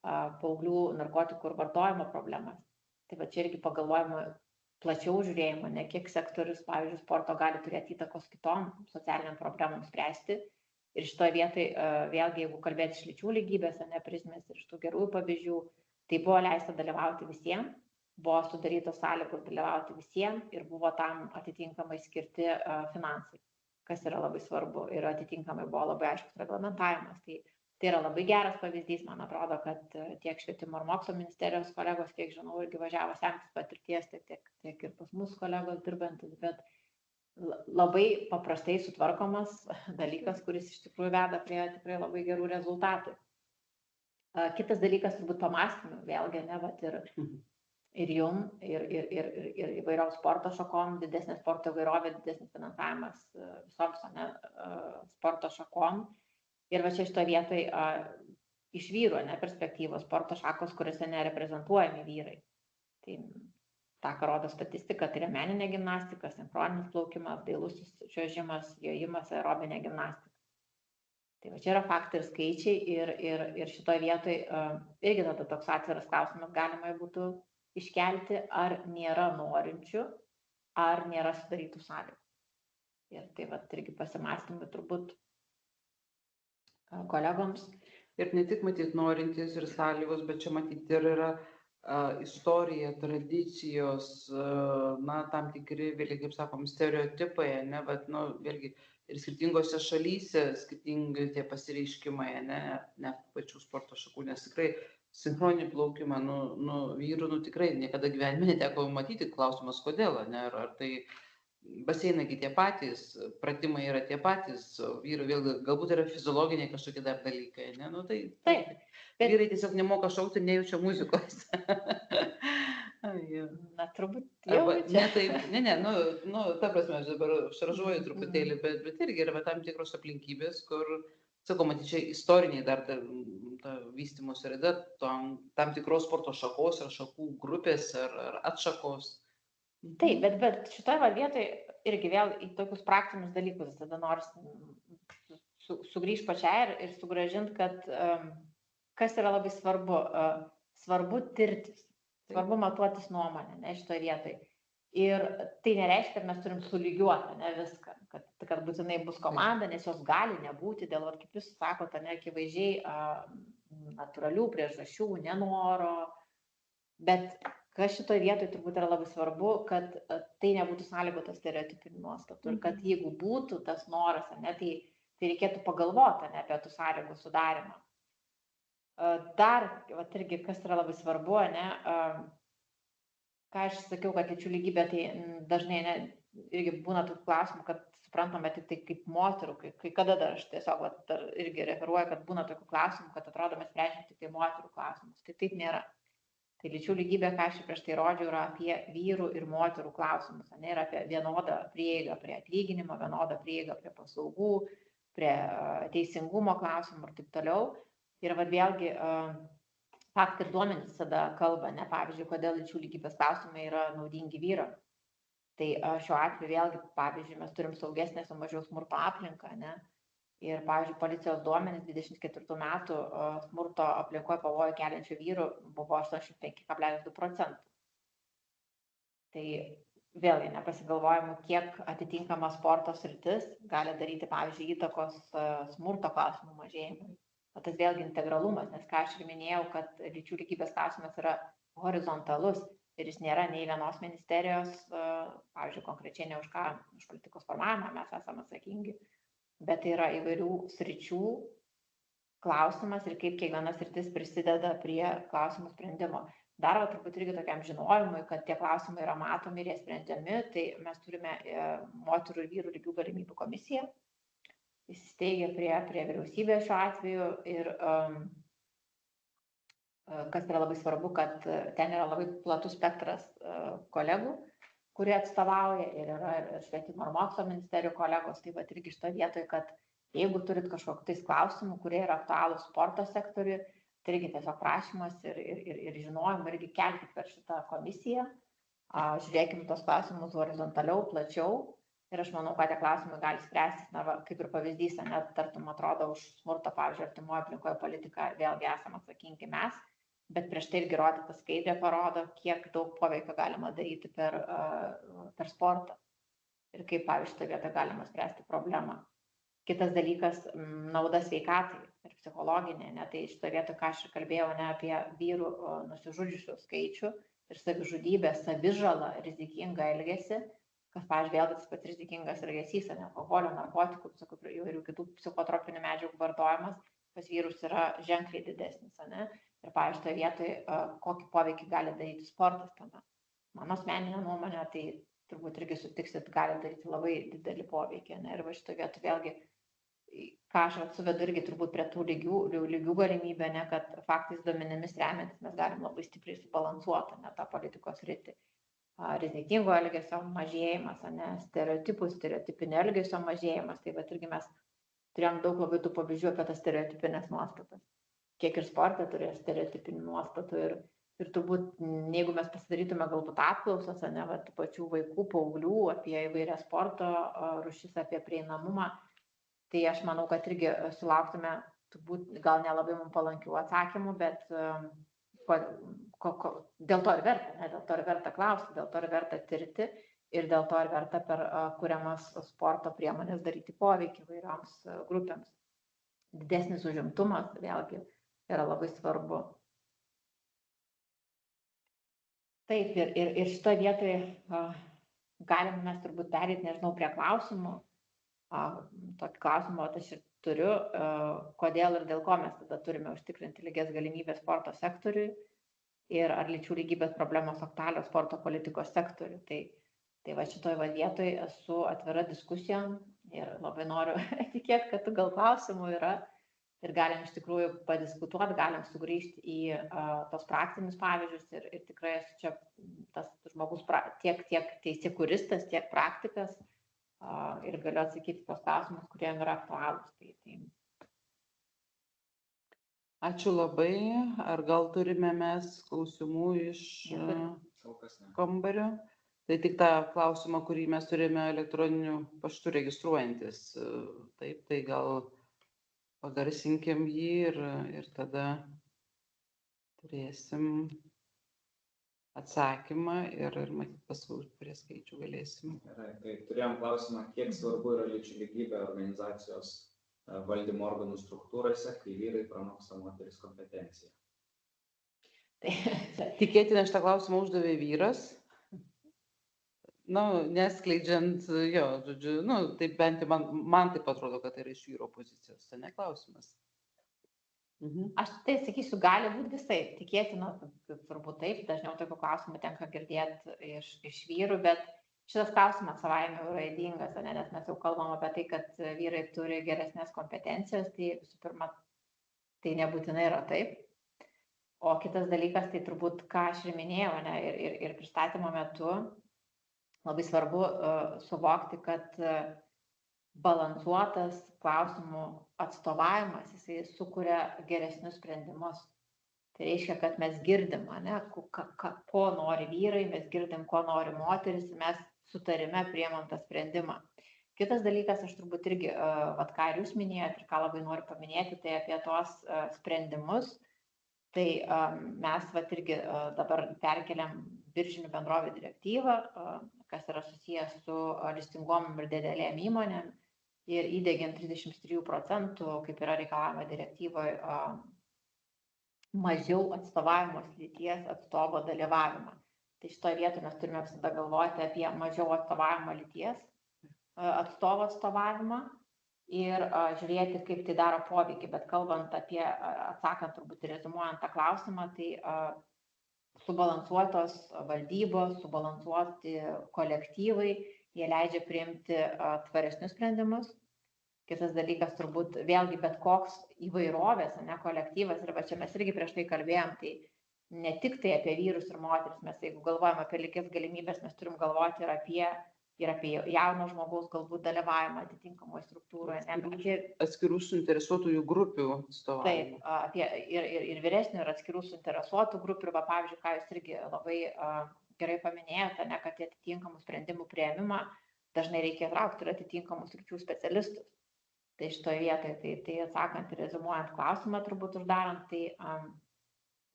paauglių narkotikų ir vartojimo problemas. Tai va čia irgi pagalvojimo plačiau žiūrėjimo, ne kiek sektorius, pavyzdžiui, sporto gali turėti įtakos kitom socialiniam problemom spręsti. Ir šitoje vietoje, vėlgi, jeigu kalbėti iš lyčių lygybės, prizmės ir iš tų gerųjų pavyzdžių, tai buvo leista dalyvauti visiems, buvo sudarytos sąlygos dalyvauti visiems ir buvo tam atitinkamai skirti finansai, kas yra labai svarbu ir atitinkamai buvo labai aiškus reglamentavimas. Tai yra labai geras pavyzdys, man atrodo, kad tiek švietimo ir mokslo ministerijos kolegos, kiek žinau, irgi važiavo semtis patirties, tiek ir pas mus kolegos dirbantis, bet labai paprastai sutvarkomas dalykas, kuris iš tikrųjų veda prie tikrai labai gerų rezultatų. Kitas dalykas turbūt pamąstymų, vėlgi, ir jum, ir įvairiom sporto šakom, didesnė sporto įvairovė, didesnis finansavimas visoms sporto šakom. Ir va čia šitoje vietoje iš vyrų perspektyvos sporto šakos, kuriuose nereprezentuojami vyrai. Tai tą, ką rodo statistika, tai yra meninė gimnastika, sinchroninis plaukimas, dailusis čiuožimas, jojimas, aerobinė gimnastika. Tai va čia yra faktai ir skaičiai ir šitoje vietoje irgi tada toks atviras klausimas galima būtų iškelti, ar nėra norinčių, ar nėra sudarytų sąlygų. Ir tai va irgi pasimąstymai turbūt kolegoms. Ir ne tik matyti norintys ir sąlygos, bet čia matyti ir yra istorija, tradicijos, na, tam tikri, vėlgi, kaip sakom, stereotipai, ne, bet, nu, vėlgi, ir skirtingose šalyse skirtingi tie pasireiškimai, ne pačių sporto šakų, nes tikrai sinchroninį plaukimą, vyrų, tikrai niekada gyvenime neteko matyti, klausimas kodėl, ne, ar tai baseinai tie patys, pratimai yra tie patys, vyrų vėlgi galbūt yra fiziologiniai kažkokie dar dalykai, ne, nu tai Taip, bet vyrai tiesiog nemoka šaukti ir nejaučia muzikos. na, turbūt Arba, jaučia. ta prasme, aš dabar šaržuoju truputėlį, bet irgi yra tam tikros aplinkybės, kur, sakau, matyt, čia istoriniai dar ta vystymus yra tam tikros sporto šakos ar šakų grupės ar atšakos. Taip, bet šitoje vietoje irgi vėl į tokius praktinius dalykus tada nors sugrįžti pačiai ir sugrąžinti, kad kas yra labai svarbu. Svarbu tirtis, svarbu matuotis nuomonę, ne, šitoje vietoje. Ir tai nereiškia, kad mes turim sulygiuoti, ne, viską, kad būtinai bus komanda, nes jos gali nebūti dėl, kaip jūs sakote, ne, akivaizdžiai natūralių priežasčių, nenoro, bet kas šitoje vietoje turbūt yra labai svarbu, kad tai nebūtų sąlygota stereotipinių nuostatų ir kad jeigu būtų tas noras, ne, tai reikėtų pagalvoti, ne, apie tų sąlygų sudarimą. Dar, irgi, kas yra labai svarbu, ne, ką aš sakiau, kad lyčių lygybė, tai dažnai ne, irgi būna tų klausimų, kad suprantame tik tai kaip moterų, kai kada dar aš tiesiog irgi referuoju, kad būna tokių klausimų, kad atrodo mes sprendžiam tik tai moterų klausimus, tai taip nėra. Tai lyčių lygybė, ką aš prieš tai rodžiau, yra apie vyrų ir moterų klausimus, ne, ir apie vienodą prieigą prie atlyginimo, vienodą prieigą prie paslaugų, prie teisingumo klausimų ir taip toliau. Ir vėlgi faktai ir duomenys tada kalba, ne, pavyzdžiui, kodėl lyčių lygybės klausimai yra naudingi vyram. Tai šiuo atveju vėlgi, pavyzdžiui, mes turim saugesnę su mažiau smurto aplinką, ne. Ir, pavyzdžiui, policijos duomenys 24 metų smurto aplinkoje pavojų keliančių vyrų buvo 85,2%. Tai vėlgi nepasigalvojame, kiek atitinkama sporto sritis gali daryti, pavyzdžiui, įtakos smurto klausimų mažėjimui. O tas vėlgi integralumas, nes ką aš ir minėjau, kad lyčių lygybės klausimas yra horizontalus ir jis nėra nei vienos ministerijos, pavyzdžiui, konkrečiai ne už ką, už politikos formavimą mes esame atsakingi. Bet tai yra įvairių sričių klausimas ir kaip kiekviena sritis prisideda prie klausimų sprendimo. Dar turbūt irgi tokiam žinojimui, kad tie klausimai yra matomi ir jie sprendžiami, tai mes turime moterų ir vyrų lygių galimybių komisiją, įsisteigę prie vyriausybės šiuo atveju ir kas yra labai svarbu, kad ten yra labai platus spektras kolegų, kurie atstovauja ir yra ir švietimo ir mokslo ministerijų kolegos, tai irgi šito vietoje, kad jeigu turit kažkokiais klausimų, kurie yra aktualūs sporto sektoriui, tai irgi tiesiog prašymas ir žinojimą irgi kelkit per šitą komisiją, žiūrėkim tos klausimus horizontaliau, plačiau ir aš manau, kad tie klausimai gali spręstis, kaip ir pavyzdys, net tartum atrodo už smurto, pavyzdžiui, artimoje aplinkoje politiką vėlgi esame atsakingi mes. Bet prieš tai irgi rodyta skaidrė parodo, kiek daug poveikio galima daryti per sportą ir kaip, pavyzdžiui, šitą vietą galima spręsti problemą. Kitas dalykas - nauda sveikatai ir psichologinė, ne, tai šitą vietą, ką aš kalbėjau, ne, apie vyrų nusižudžiusių skaičių ir savižudybę, savižalą, rizikingą elgesį, kas, pavyzdžiui, vėlgi tas pats rizikingas elgesys, ne, alkoholio, narkotikų, įvairių kitų psichotropinių medžiagų vartojimas pas vyrus yra ženkliai didesnis, ne? Ir, pavyzdžiui, toje vietoje, kokį poveikį gali daryti sportas tame. Mano asmeninė nuomonė, tai turbūt irgi sutiksit, gali daryti labai didelį poveikį. Ne? Ir šitoje vietoje vėlgi, ką aš suvedu irgi turbūt prie tų lygių galimybę, ne, kad faktais duomenimis remiantis mes galim labai stipriai subalansuoti tą politikos sritį. Rizikingo elgesio mažėjimas, ne, stereotipinio elgesio mažėjimas, tai irgi mes turėjom daug labai tų pavyzdžių apie tas stereotipinės nuostatas. Kiek ir sporte turėjo stereotipinių nuostatų ir turbūt, jeigu mes pasidarytume galbūt apklausas, ne, tų pačių vaikų, paauglių, apie įvairią sporto rūšis, apie prieinamumą, Tai aš manau, kad irgi sulauktume turbūt gal nelabai mums palankių atsakymų, bet dėl to ir verta, ne, dėl to ir verta klausti, dėl to ir verta tirti ir dėl to ir verta per kuriamas sporto priemonės daryti poveikį įvairioms grupėms. Didesnis užimtumas vėlgi yra labai svarbu. Taip, ir šitoje vietoje galime mes turbūt perėti, nežinau, prie klausimų. Tokį klausimą aš ir turiu, kodėl ir dėl ko mes tada turime užtikrinti lygias galimybės sporto sektoriui ir ar lyčių lygybės problemos aktualios sporto politikos sektoriui. Tai va šitoje vietoje esu atvira diskusijom ir labai noriu tikėti, kad gal klausimų yra ir galim iš tikrųjų padiskutuoti, galim sugrįžti į tos praktinius pavyzdžius ir tikrai esu čia tas žmogus tiek teisėkūristas, tiek praktikas ir galiu atsakyti tos klausimus, kurie yra aktualūs. Ačiū labai. Ar gal turime mes klausimų iš kambario? Tai tik tą klausimą, kurį mes turime elektroniniu paštu registruojantis. Taip, tai gal pagarsinkim jį ir tada turėsim atsakymą ir matyt paskui prie skaičių galėsim. Tai turėjom klausimą, kiek svarbu yra lyčių lygybė organizacijos valdymo organų struktūrose, kai vyrai pranoksta moteris kompetenciją. Tikėtina, šitą klausimą uždavė vyras. Neskleidžiant jo, žodžiu, taip bent jau man taip atrodo, kad tai yra iš vyro pozicijos, tai ne klausimas. Aš tai sakysiu, gali būti visai, tikėtina, turbūt taip, dažniau tokių klausimų tenka girdėti iš vyrų, bet šitas klausimas savaime yra ydingas, nes mes jau kalbam apie tai, kad vyrai turi geresnės kompetencijos, tai visų pirma, tai nebūtinai yra taip. O kitas dalykas, tai turbūt, ką aš ir minėjau, ir pristatymo metu, labai svarbu suvokti, kad balansuotas klausimų atstovavimas, jisai sukuria geresnius sprendimus. Tai reiškia, kad mes girdim, ko nori vyrai, mes girdim, ko nori moteris, mes sutarime priimam tą sprendimą. Kitas dalykas, aš turbūt irgi, ką ir jūs minėjote ir ką labai noriu paminėti, tai apie tos sprendimus. Tai mes irgi dabar perkeliam biržinių bendrovių direktyvą, kas yra susijęs su listingom ir didelėm įmonėm. Ir įdėgiam 33%, kaip yra reikalavimo direktyvoje, mažiau atstovavimos lyties atstovo dalyvavimą. Tai šitoje vietoje mes turime visada galvoti apie mažiau atstovavimo lyties atstovo atstovavimą ir žiūrėti, kaip tai daro poveikį. Bet kalbant apie, atsakant turbūt rezimuojant tą klausimą, tai subalansuotos valdybos, subalansuoti kolektyvai, jie leidžia priimti tvaresnius sprendimus. Kitas dalykas turbūt vėlgi bet koks įvairovės, kolektyvas, ir čia mes irgi prieš tai kalbėjom, tai ne tik tai apie vyrus ir moteris, mes jeigu galvojame apie lygias galimybės, mes turim galvoti ir apie jauno žmogaus galbūt dalyvavimą atitinkamoje struktūroje. Atskirų suinteresuotųjų grupių atstovavimą. Taip, ir vyresnių ir atskirų suinteresuotų grupių, pavyzdžiui, ką jūs irgi labai gerai paminėjote, kad atitinkamų sprendimų priėmimą dažnai reikia traukti ir atitinkamus sričių specialistus. Tai šitoje vietoje, tai atsakant ir rezimuojant klausimą, turbūt uždarant, tai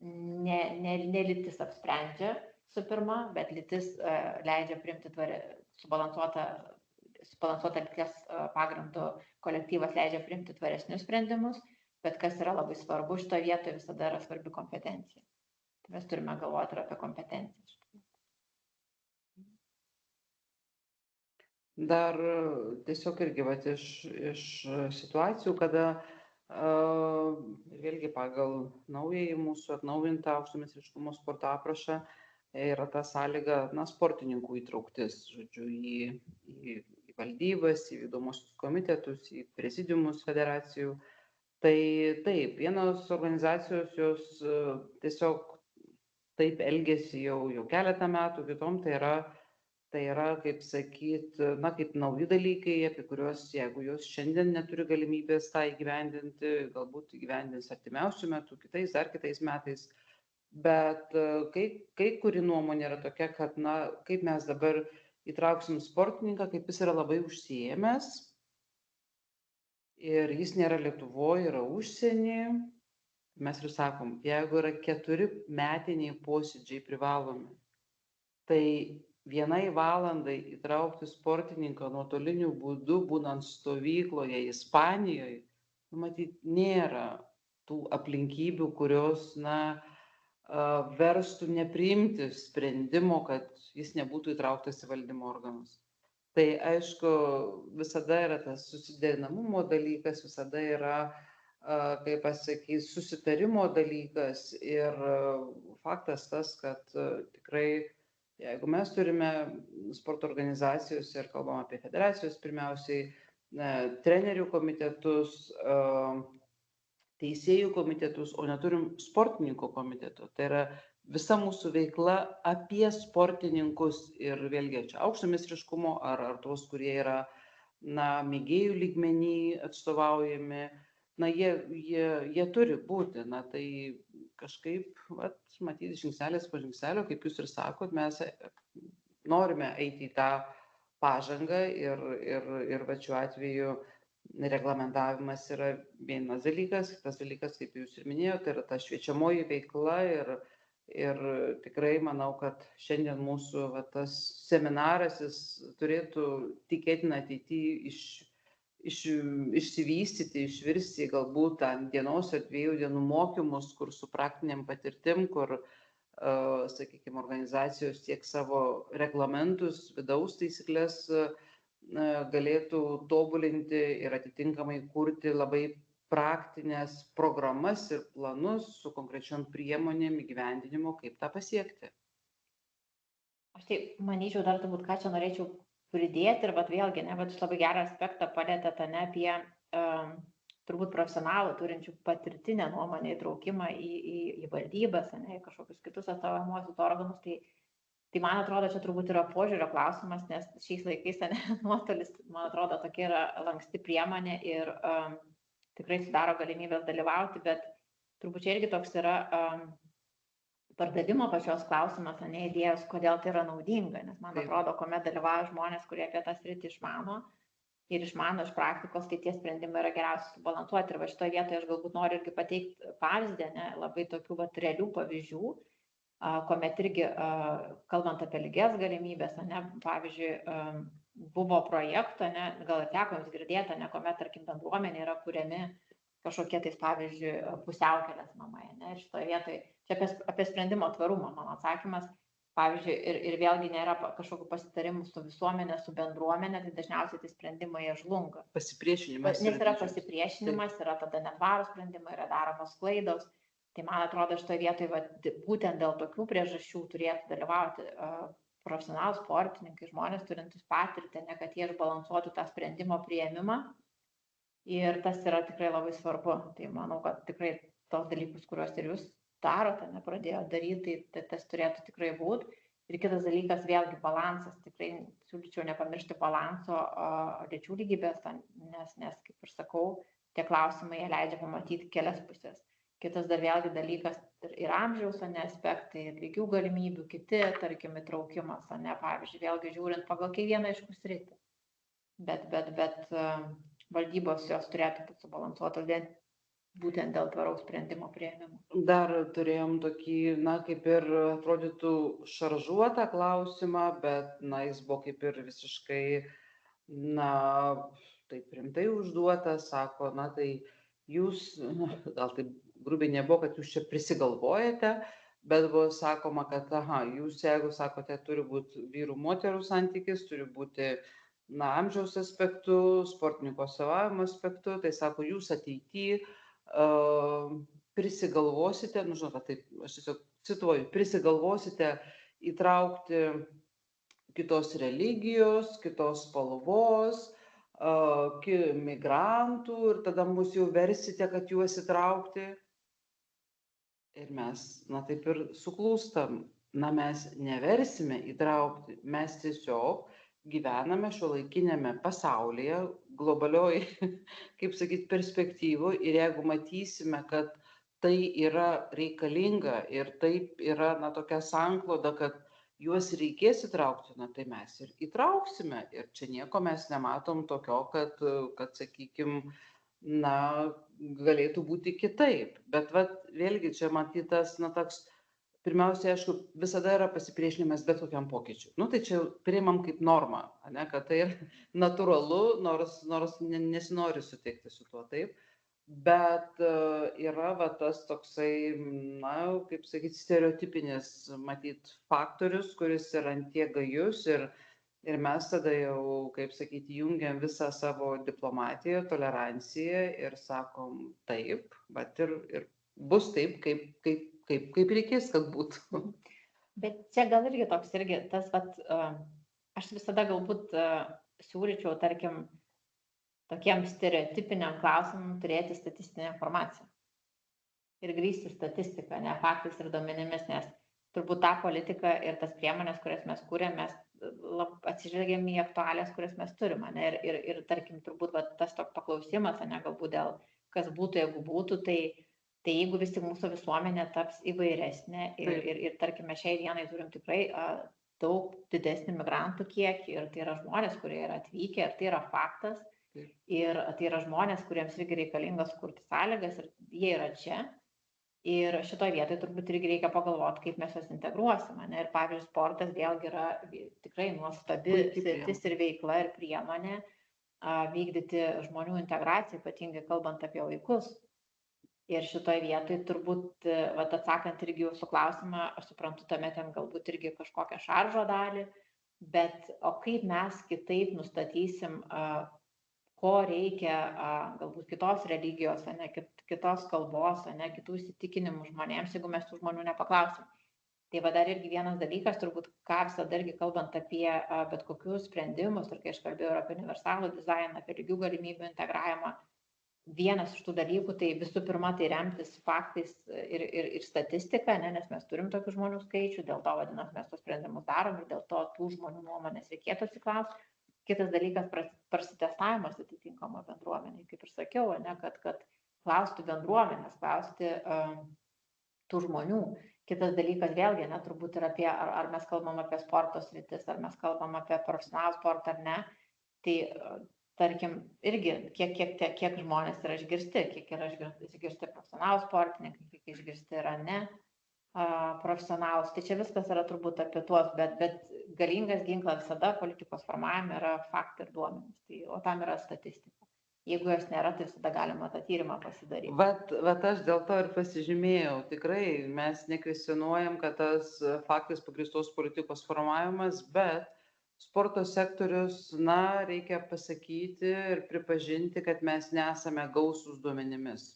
ne lytis apsprendžia su pirma, bet lytis leidžia priimti subalansuotą lyties pagrindų kolektyvas leidžia priimti tvaresnius sprendimus, bet kas yra labai svarbu, šitoje vietoje visada yra svarbi kompetencija. Tai mes turime galvoti ir apie kompetenciją. Dar tiesiog irgi iš situacijų, kada vėlgi pagal naująjį mūsų atnaujintą aukšto meistriškumo sporto aprašą yra ta sąlyga, sportininkų įtrauktis, žodžiu, į valdybas, į vykdomuosius komitetus, į prezidiumus federacijų. Tai taip, vienos organizacijos jos tiesiog taip elgesi jau keletą metų, kitom tai yra, kaip sakyt, kaip nauji dalykai, apie kuriuos, jeigu jos šiandien neturi galimybės tą įgyvendinti, galbūt įgyvendins artimiausių metų, dar kitais metais. Bet kai kuri nuomonė yra tokia, kad, kaip mes dabar įtrauksim sportininką, kaip jis yra labai užsiėmęs, ir jis nėra Lietuvoje, yra užsienį. Mes ir sakom, jeigu yra 4 metiniai posėdžiai privalomi, tai 1 valandai įtraukti sportininką nuotoliniu būdu, būnant stovykloje Ispanijoje, matyt, nėra tų aplinkybių, kurios, verstų nepriimti sprendimo, kad jis nebūtų įtrauktas į valdymo organus. Tai aišku, visada yra tas susiderinamumo dalykas, visada yra, kaip pasakyti, susitarimo dalykas ir faktas tas, kad tikrai, jeigu mes turime sporto organizacijos ir kalbam apie federacijos pirmiausiai, trenerių komitetus, teisėjų komitetus, o neturim sportininkų komiteto. Tai yra visa mūsų veikla apie sportininkus ir vėlgi čia aukšto meistriškumo ar tuos, kurie yra mėgėjų lygmenį atstovaujami, jie turi būti. Tai kažkaip, matyti žingsnelis po žingsnelio, kaip jūs ir sakot, mes norime eiti į tą pažangą ir šiuo atveju reglamentavimas yra vienas dalykas, kitas dalykas, kaip jūs ir minėjote, tai yra ta šviečiamoji veikla ir tikrai manau, kad šiandien mūsų tas seminaras jis turėtų tikėtina ateityje išsivystyti, išvirsti galbūt ant 1 ar 2 dienų mokymus, kur su praktiniam patirtim, kur, sakykime, organizacijos tiek savo reglamentus, vidaus taisyklės galėtų tobulinti ir atitinkamai kurti labai praktinės programas ir planus su konkrečiom priemonėm įgyvendinimo, kaip tą pasiekti. Aš tai manyčiau dar turbūt, ką čia norėčiau pridėti ir vėlgi, jūs labai gerą aspektą palėtėte apie turbūt profesionalų turinčių patirtinę nuomonę įtraukimą į valdybas, į kažkokius kitus atstovaujamuosius organus. Tai man atrodo, čia turbūt yra požiūrio klausimas, nes šiais laikais nuotolis, man atrodo, tokia yra lanksti priemonė ir tikrai sudaro galimybės dalyvauti, bet turbūt čia irgi toks yra pardavimo pačios klausimas, idėjos, kodėl tai yra naudinga, nes man atrodo, kuomet dalyvauja žmonės, kurie apie tą sritį išmano ir išmano iš praktikos, tai tie sprendimai yra geriausiai subalansuoti. Ir šitoje vietoje aš galbūt noriu irgi pateikti pavyzdį, labai tokių realių pavyzdžių, kuomet irgi, kalbant apie lygias galimybės, pavyzdžiui, buvo projekto, gal ir teko jums girdėti, kuomet, tarkim, bendruomenė yra kuriami kažkokie tais, pavyzdžiui, pusiaukelės namai. Ir šitoje vietoje, čia apie sprendimo tvarumą, mano atsakymas, pavyzdžiui, ir vėlgi nėra kažkokių pasitarimų su visuomenė, su bendruomenė, tai dažniausiai tai sprendimai jie žlunga. Pasipriešinimas. Nes yra pasipriešinimas, yra tada netvarūs sprendimai, yra daromos klaidos. Tai man atrodo, šitoje vietoje būtent dėl tokių priežasčių turėtų dalyvauti profesionalūs sportininkai, žmonės turintys patirtį, kad jie išbalansuotų tą sprendimo priėmimą. Ir tas yra tikrai labai svarbu. Tai manau, kad tikrai tos dalykus, kuriuos ir jūs darote, pradėjo daryti, tai tas turėtų tikrai būti. Ir kitas dalykas, vėlgi balansas. Tikrai siūlyčiau nepamiršti balanso lyčių lygybės, nes, kaip ir sakau, tie klausimai jie leidžia pamatyti kelias pusės. Kitas dar vėlgi dalykas ir amžiaus aspektai, ir lygių galimybių, kiti, tarkim, įtraukimas, pavyzdžiui, vėlgi žiūrint pagal kiekvieną aišku sritį. Bet valdybos jos turėtų būti subalansuotos būtent dėl tvaraus sprendimo priėmimo. Dar turėjom tokį, kaip ir atrodytų šaržuotą klausimą, bet, jis buvo kaip ir visiškai, taip rimtai užduotas, sako, tai jūs, gal taip grubiai nebuvo, kad jūs čia prisigalvojate, bet buvo sakoma, kad, jūs, jeigu sakote, turi būti vyrų moterų santykis, turi būti, amžiaus aspektu, sportininko atstovavimo aspektu, tai sako, jūs ateityje prisigalvosite, taip, aš tiesiog cituoju, prisigalvosite įtraukti kitos religijos, kitos spalvos, migrantų ir tada mus jau versite, kad juos įtraukti. Ir mes, taip ir suklūstam, mes neversime įtraukti, mes tiesiog gyvename šiuolaikinėme pasaulyje, globalioj, kaip sakyti, perspektyvų ir jeigu matysime, kad tai yra reikalinga ir taip yra, tokia sankloda, kad juos reikės įtraukti, tai mes ir įtrauksime. Ir čia nieko mes nematom tokio, kad sakykime, galėtų būti kitaip. Bet vėlgi čia matytas, toks, pirmiausia, aišku, visada yra pasipriešinimas bet kokiam pokyčiui. Tai čia priimam kaip normą, kad tai yra natūralu, nors nesinori sutikti su tuo taip. Bet yra tas toksai, kaip sakyti, stereotipinis, matyt, faktorius, kuris yra ant tiek gajus ir mes tada jau, kaip sakyti, jungiam visą savo diplomatiją, toleranciją ir sakom taip, bet ir bus taip, kaip reikės, kad būtų. Bet čia gal irgi toks, tas, aš visada galbūt siūlyčiau, tarkim, tokiem stereotipiniam klausimam turėti statistinę informaciją. Ir grįsti statistiką, ne faktais ir duomenimis, nes turbūt tą politiką ir tas priemonės, kurias mes kūrėm, mes atsižvelgiam į aktualijas, kurias mes turim. Ir tarkim, turbūt tas toks paklausimas, galbūt dėl kas būtų, jeigu būtų, tai jeigu vis tik mūsų visuomenė taps įvairesnė ir tarkime, šiai dienai turim tikrai daug didesnį migrantų kiekį ir tai yra žmonės, kurie yra atvykę ir tai yra faktas. Ir tai yra žmonės, kuriems irgi reikalingas kurti sąlygas ir jie yra čia. Ir šitoje vietoje turbūt irgi reikia pagalvoti, kaip mes juos integruosime. Ir pavyzdžiui, sportas vėlgi yra tikrai nuostabi sritis ir veikla ir priemonė vykdyti žmonių integraciją, ypatingai kalbant apie vaikus. Ir šitoje vietoje turbūt, atsakant irgi jūsų klausimą, aš suprantu, tame ten galbūt irgi kažkokią šaržo dalį, bet o kaip mes kitaip nustatysim, ko reikia galbūt kitos religijos, kitos kalbos, kitų įsitikinimų žmonėms, jeigu mes tų žmonių nepaklausim. Tai dar irgi vienas dalykas, turbūt ką visada irgi kalbant apie bet kokius sprendimus, ir kai aš kalbėjau apie universalų dizainą, apie lygių galimybių integravimą, vienas iš tų dalykų, tai visų pirma, tai remtis faktais ir statistika, nes mes turim tokių žmonių skaičių, dėl to vadinasi mes tos sprendimus darom ir dėl to tų žmonių nuomonės reikėtų atsiklausti. Kitas dalykas prasitestavimas atitinkamo bendruomeniai, kaip ir sakiau, kad klausti bendruomenės, klausti tų žmonių. Kitas dalykas vėlgi, turbūt ir apie, ar mes kalbam apie sporto sritis, ar mes kalbam apie profesionalų sportą ar ne, tai tarkim irgi, kiek žmonės yra išgirsti, kiek yra išgirsti profesionalų sportininkai, kiek išgirsti yra ne profesionalus. Tai čia viskas yra turbūt apie tuos, bet galingas ginklas visada politikos formavime yra faktai ir duomenys, o tam yra statistika. Jeigu jos nėra, tai visada galima tą tyrimą pasidaryti. Aš dėl to ir pasižymėjau. Tikrai mes nekvestionuojam, kad tas faktais pagrįstos politikos formavimas, bet sporto sektorius, reikia pasakyti ir pripažinti, kad mes nesame gausūs duomenimis.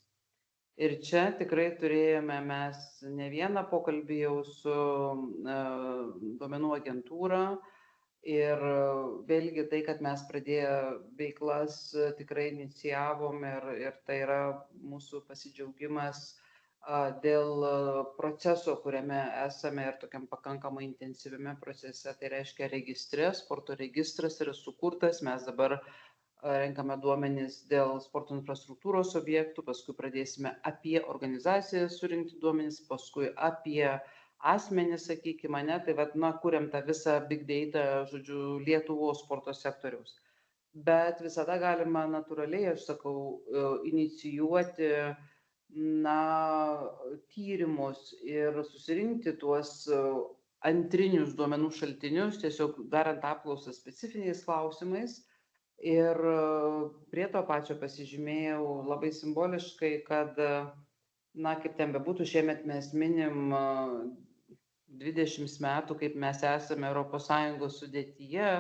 Ir čia tikrai turėjome mes ne vieną pokalbį jau su duomenų agentūra ir vėlgi tai, kad mes pradėję veiklas tikrai inicijavom ir tai yra mūsų pasidžiaugimas dėl proceso, kuriame esame ir tokiam pakankamai intensyviame procese. Tai reiškia registre, sporto registras yra sukurtas, mes dabar renkame duomenis dėl sporto infrastruktūros objektų, paskui pradėsime apie organizacijas surinkti duomenis, paskui apie asmenis, sakykime, tai kuriam tą visą big data, Lietuvos sporto sektoriaus. Bet visada galima natūraliai, aš sakau, inicijuoti tyrimus ir susirinkti tuos antrinius duomenų šaltinius, tiesiog darant apklausas specifiniais klausimais. Ir prie to pačio pasižymėjau labai simboliškai, kad, kaip ten bebūtų, šiemet mes minim 20 metų, kaip mes esame ES sudėtyje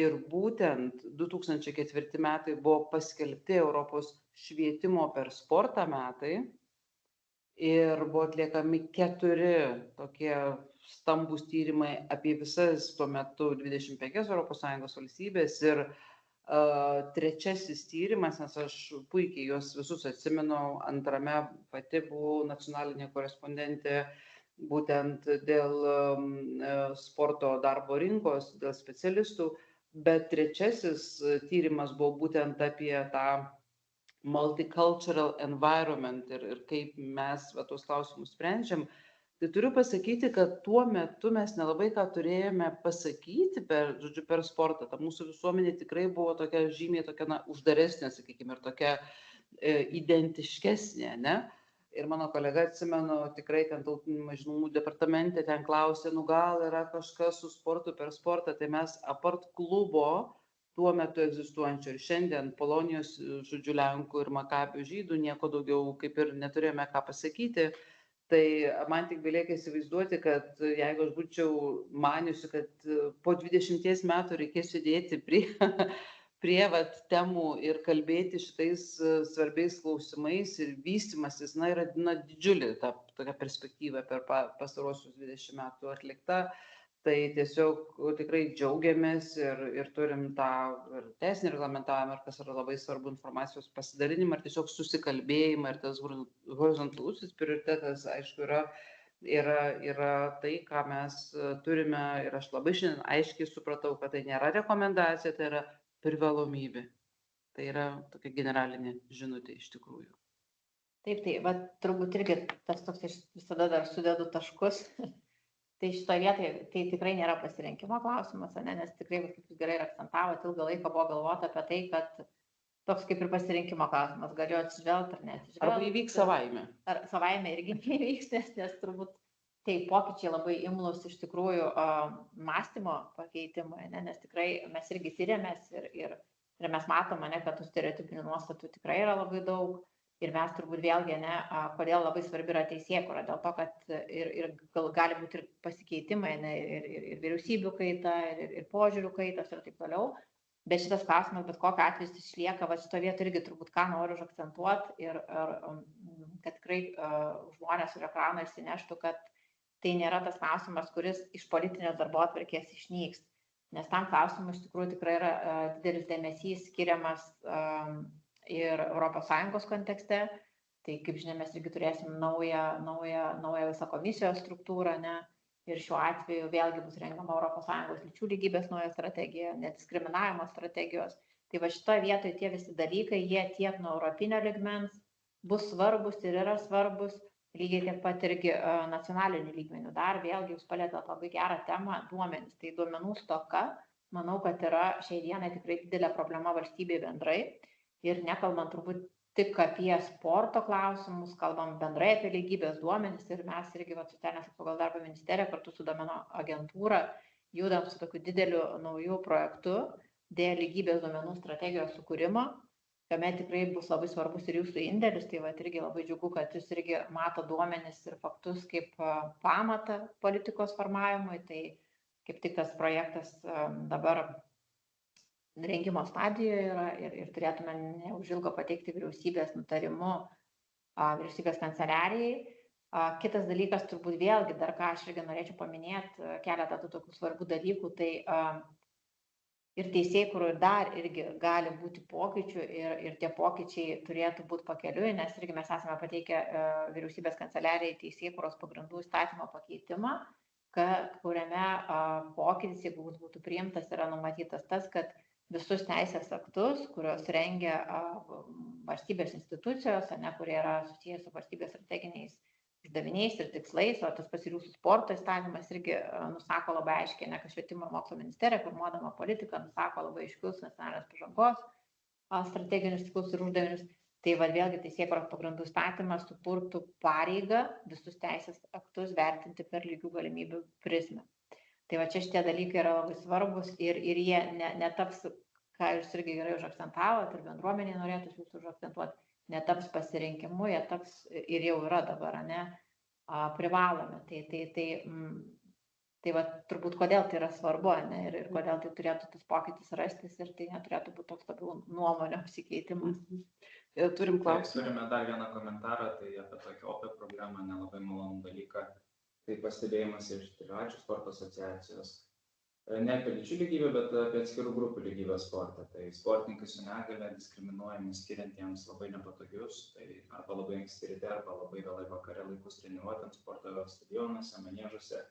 ir būtent 2004 metai buvo paskelbti Europos švietimo per sportą metai ir buvo atliekami 4 tokie stambūs tyrimai apie visas tuo metu 25 ES valstybės ir trečiasis tyrimas, nes aš puikiai juos visus atsimenu, antrame pati buvau nacionalinė korespondentė būtent dėl sporto darbo rinkos, dėl specialistų, bet trečiasis tyrimas buvo būtent apie tą multicultural environment ir kaip mes tuos klausimus sprendžiam. Tai turiu pasakyti, kad tuo metu mes nelabai ką turėjome pasakyti per sportą. Ta mūsų visuomenė tikrai buvo tokia žymiai tokia uždaresnė, sakykime, ir tokia identiškesnė, ne? Ir mano kolega, atsimenu, tikrai ten tautinių mažumų departamente ten klausė, gal yra kažkas su sportu per sportą, tai mes apart klubo tuo metu egzistuojančio ir šiandien Polonijos, žodžiu, Lenkų ir Makabių žydų nieko daugiau kaip ir neturėjome ką pasakyti. Tai man tik belieka įsivaizduoti, kad jeigu aš būčiau maniusi, kad po 20 metų reikės sėdėti prie temų ir kalbėti šitais svarbiais klausimais ir vystymasis, yra didžiulė ta tokia perspektyva per pastarosius 20 metų atlikta. Tai tiesiog tikrai džiaugiamės ir turim tą ir teisinį reglamentavimą, ir kas yra labai svarbu, informacijos pasidalinimą, ir tiesiog susikalbėjimą, ir tas horizontalusis prioritetas, aišku, yra tai, ką mes turime, ir aš labai šiandien aiškiai supratau, kad tai nėra rekomendacija, tai yra privalomybė. Tai yra tokia generalinė žinutė iš tikrųjų. Taip, bet turbūt irgi tas toks, aš visada dar sudedu taškus. Tai šitoje vietoje tai tikrai nėra pasirinkimo klausimas, nes tikrai, kaip jūs gerai akcentavote, ilgą laiką buvo galvota apie tai, kad toks kaip ir pasirinkimo klausimas, galiu atsižvelgti ar neatsižvelgti. Arba įvyks savaime. Ar savaime irgi neįvyks, nes turbūt tai pokyčiai labai imlus iš tikrųjų mąstymo pakeitimui, nes tikrai mes irgi tyrėmės ir mes matome, kad tų stereotipinių nuostatų tikrai yra labai daug. Ir mes turbūt vėlgi, kodėl labai svarbi yra teisėkūra, dėl to, kad ir gali būti ir pasikeitimai, ir vyriausybių kaita, ir požiūrių kaitos ir taip toliau. Bet šitas klausimas, bet kokiu atveju jis išlieka, šito vietoj irgi turbūt ką noriu užakcentuoti ir kad tikrai žmonės už ekrano išsineštų, kad tai nėra tas klausimas, kuris iš politinės darbotvarkės išnyks. Nes tam klausimui iš tikrųjų tikrai yra didelis dėmesys skiriamas ir ES kontekste, tai kaip žinia, mes irgi turėsim naują visą komisijos struktūrą, ir šiuo atveju vėlgi bus rengiama ES lyčių lygybės nauja strategija, nediskriminavimo strategijos. Tai šitoje vietoje tie visi dalykai, jie tiek nuo europinio lygmens bus svarbus ir yra svarbus, lygiai tiek pat irgi nacionaliniu lygmeniu. Dar vėlgi jūs palėtėte labai gerą temą, duomenys. Tai duomenų stoka, manau, kad yra šiai dienai tikrai didelė problema valstybėje bendrai. Ir nekalbant turbūt tik apie sporto klausimus, kalbam bendrai apie lygybės duomenis ir mes irgi Socialinės apsaugos darbo ministerija kartu su duomenų agentūra judam su tokiu dideliu naujų projektu dėl lygybės duomenų strategijos sukūrimo, kame tikrai bus labai svarbus ir jūsų indėlis, tai irgi labai džiugu, kad jūs irgi mato duomenis ir faktus kaip pamatą politikos formavimui, tai kaip tik tas projektas dabar rengimo stadijoje yra ir turėtume neužilgo pateikti vyriausybės nutarimu vyriausybės kanceliarijai. Kitas dalykas, turbūt vėlgi, dar ką aš irgi norėčiau paminėti, keletą tų tokių svarbių dalykų, tai ir teisėkūroje dar irgi gali būti pokyčių ir tie pokyčiai turėtų būti pakeliui, nes irgi mes esame pateikę vyriausybės kanceliarijai teisėkūros pagrindų įstatymo pakeitimą, kuriame pokytis, jeigu būtų priimtas, yra numatytas tas, kad visus teisės aktus, kurios rengia valstybės institucijos, kurie yra susijęs su valstybės strateginiais uždaviniais ir tikslais, o tas pats ir jūsų sporto įstatymas irgi nusako labai aiškiai, kad Švietimo ir mokslo ministerija, formuodama politiką, nusako labai aiškius nacionalinės pažangos strateginius tikslus ir uždavinius. Tai vėlgi teisėkūros pagrindų įstatymas sukurtų pareigą visus teisės aktus vertinti per lygių galimybių prizmę. Tai čia šitie dalykai yra labai svarbus ir jie netaps, ką jūs irgi gerai užakcentavot ir bendruomenė norėtų jūsų užakcentuoti, netaps pasirinkimu, jie taps ir jau yra dabar, privalomi. Tai turbūt kodėl tai yra svarbu, ir kodėl tai turėtų tas pokytis rastis ir tai neturėtų būti toks labiau nuomonio apsikeitimas. Turim klausimą. Turime dar vieną komentarą, tai apie tokią opę problemą, nelabai malonų dalyką. Tai pastebėjimas iš Triračių sporto asociacijos. Ne apie lyčių lygybę, bet apie atskirų grupių lygybę sportą. Tai sportininkai su negale diskriminuojami skiriant jiems labai nepatogius, tai arba labai anksti ryte, arba labai vėlai vakare laikus treniruotėms sporto stadionuose, maniežuose,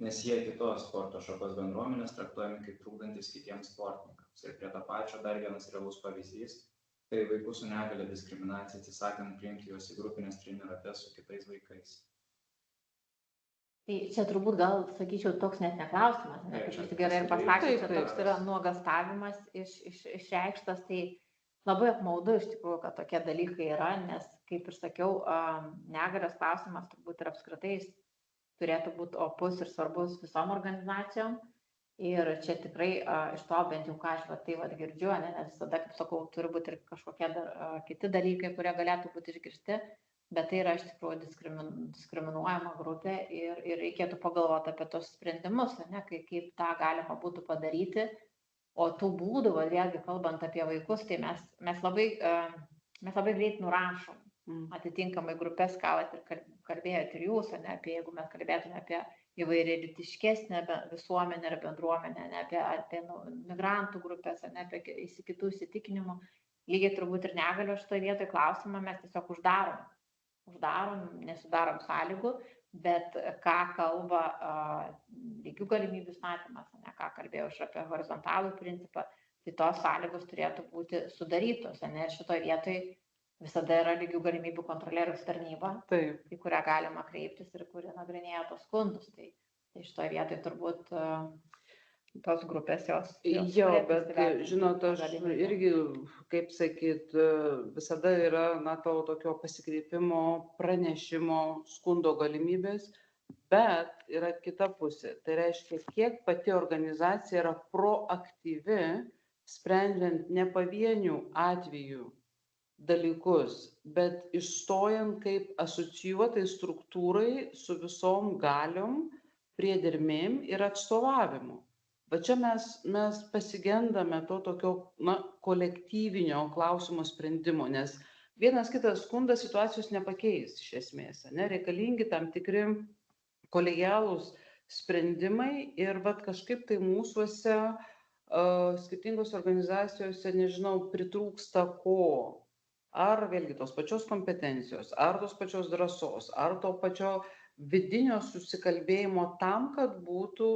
nes jie kitos sporto šakos bendruomenės traktuojami kaip trukdantis kitiems sportininkams. Ir prie to pačio dar vienas realus pavyzdys, tai vaikų su negale diskriminacija, atsisakant priimti juos į grupinės treniruotes su kitais vaikais. Tai čia turbūt gal, sakyčiau, toks net neklausimas, kaip jūs gerai ir pasakėte, čia toks yra nuogastavimas išreikštas, tai labai apmaudu iš tikrųjų, kad tokie dalykai yra, nes, kaip ir sakiau, negalios klausimas turbūt ir apskritai turėtų būti opus ir svarbus visom organizacijom. Ir čia tikrai iš to bent jau ką aš tai girdžiu, nes visada, kaip sakau, turi būti ir kažkokie kiti dalykai, kurie galėtų būti išgirsti, bet tai yra iš tikrųjų diskriminuojama grupė ir reikėtų pagalvoti apie tos sprendimus, kaip tą galima būtų padaryti. O tų būdų, vėlgi kalbant apie vaikus, tai mes labai greit nurašom atitinkamai grupės, ką ir kalbėjote ir jūs, jeigu mes kalbėtume apie įvairialytiškesnę visuomenę ar bendruomenę, apie migrantų grupės, apie kitų įsitikinimų. Lygiai turbūt ir negalios šitoje vietoje klausimą mes tiesiog uždarom, nesudarom sąlygų, bet ką kalba lygių galimybių įstatymas, ką kalbėjau aš apie horizontalų principą, tai tos sąlygos turėtų būti sudarytos. Ir šitoje vietoje visada yra lygių galimybių kontrolieriaus tarnyba, į kurią galima kreiptis ir kuri nagrinėja tos skundus. Tai šitoje vietoje turbūt tos grupės jos. Jo, bet žinot, aš irgi, kaip sakyt, visada yra to tokio pasikreipimo, pranešimo, skundo galimybės, bet yra kita pusė. Tai reiškia, kiek pati organizacija yra proaktyvi, sprendžiant ne pavienių atvejų dalykus, bet išstojant kaip asocijuotai struktūrai su visom galiom, priedermėm ir atstovavimu. Va čia mes pasigendame to tokio kolektyvinio klausimo sprendimo, nes vienas kitas skundas situacijos nepakeis iš esmės. Reikalingi tam tikri kolegialūs sprendimai ir kažkaip tai mūsuose skirtingos organizacijose, nežinau, pritrūksta ko. Ar vėlgi tos pačios kompetencijos, ar tos pačios drąsos, ar to pačio vidinio susikalbėjimo tam, kad būtų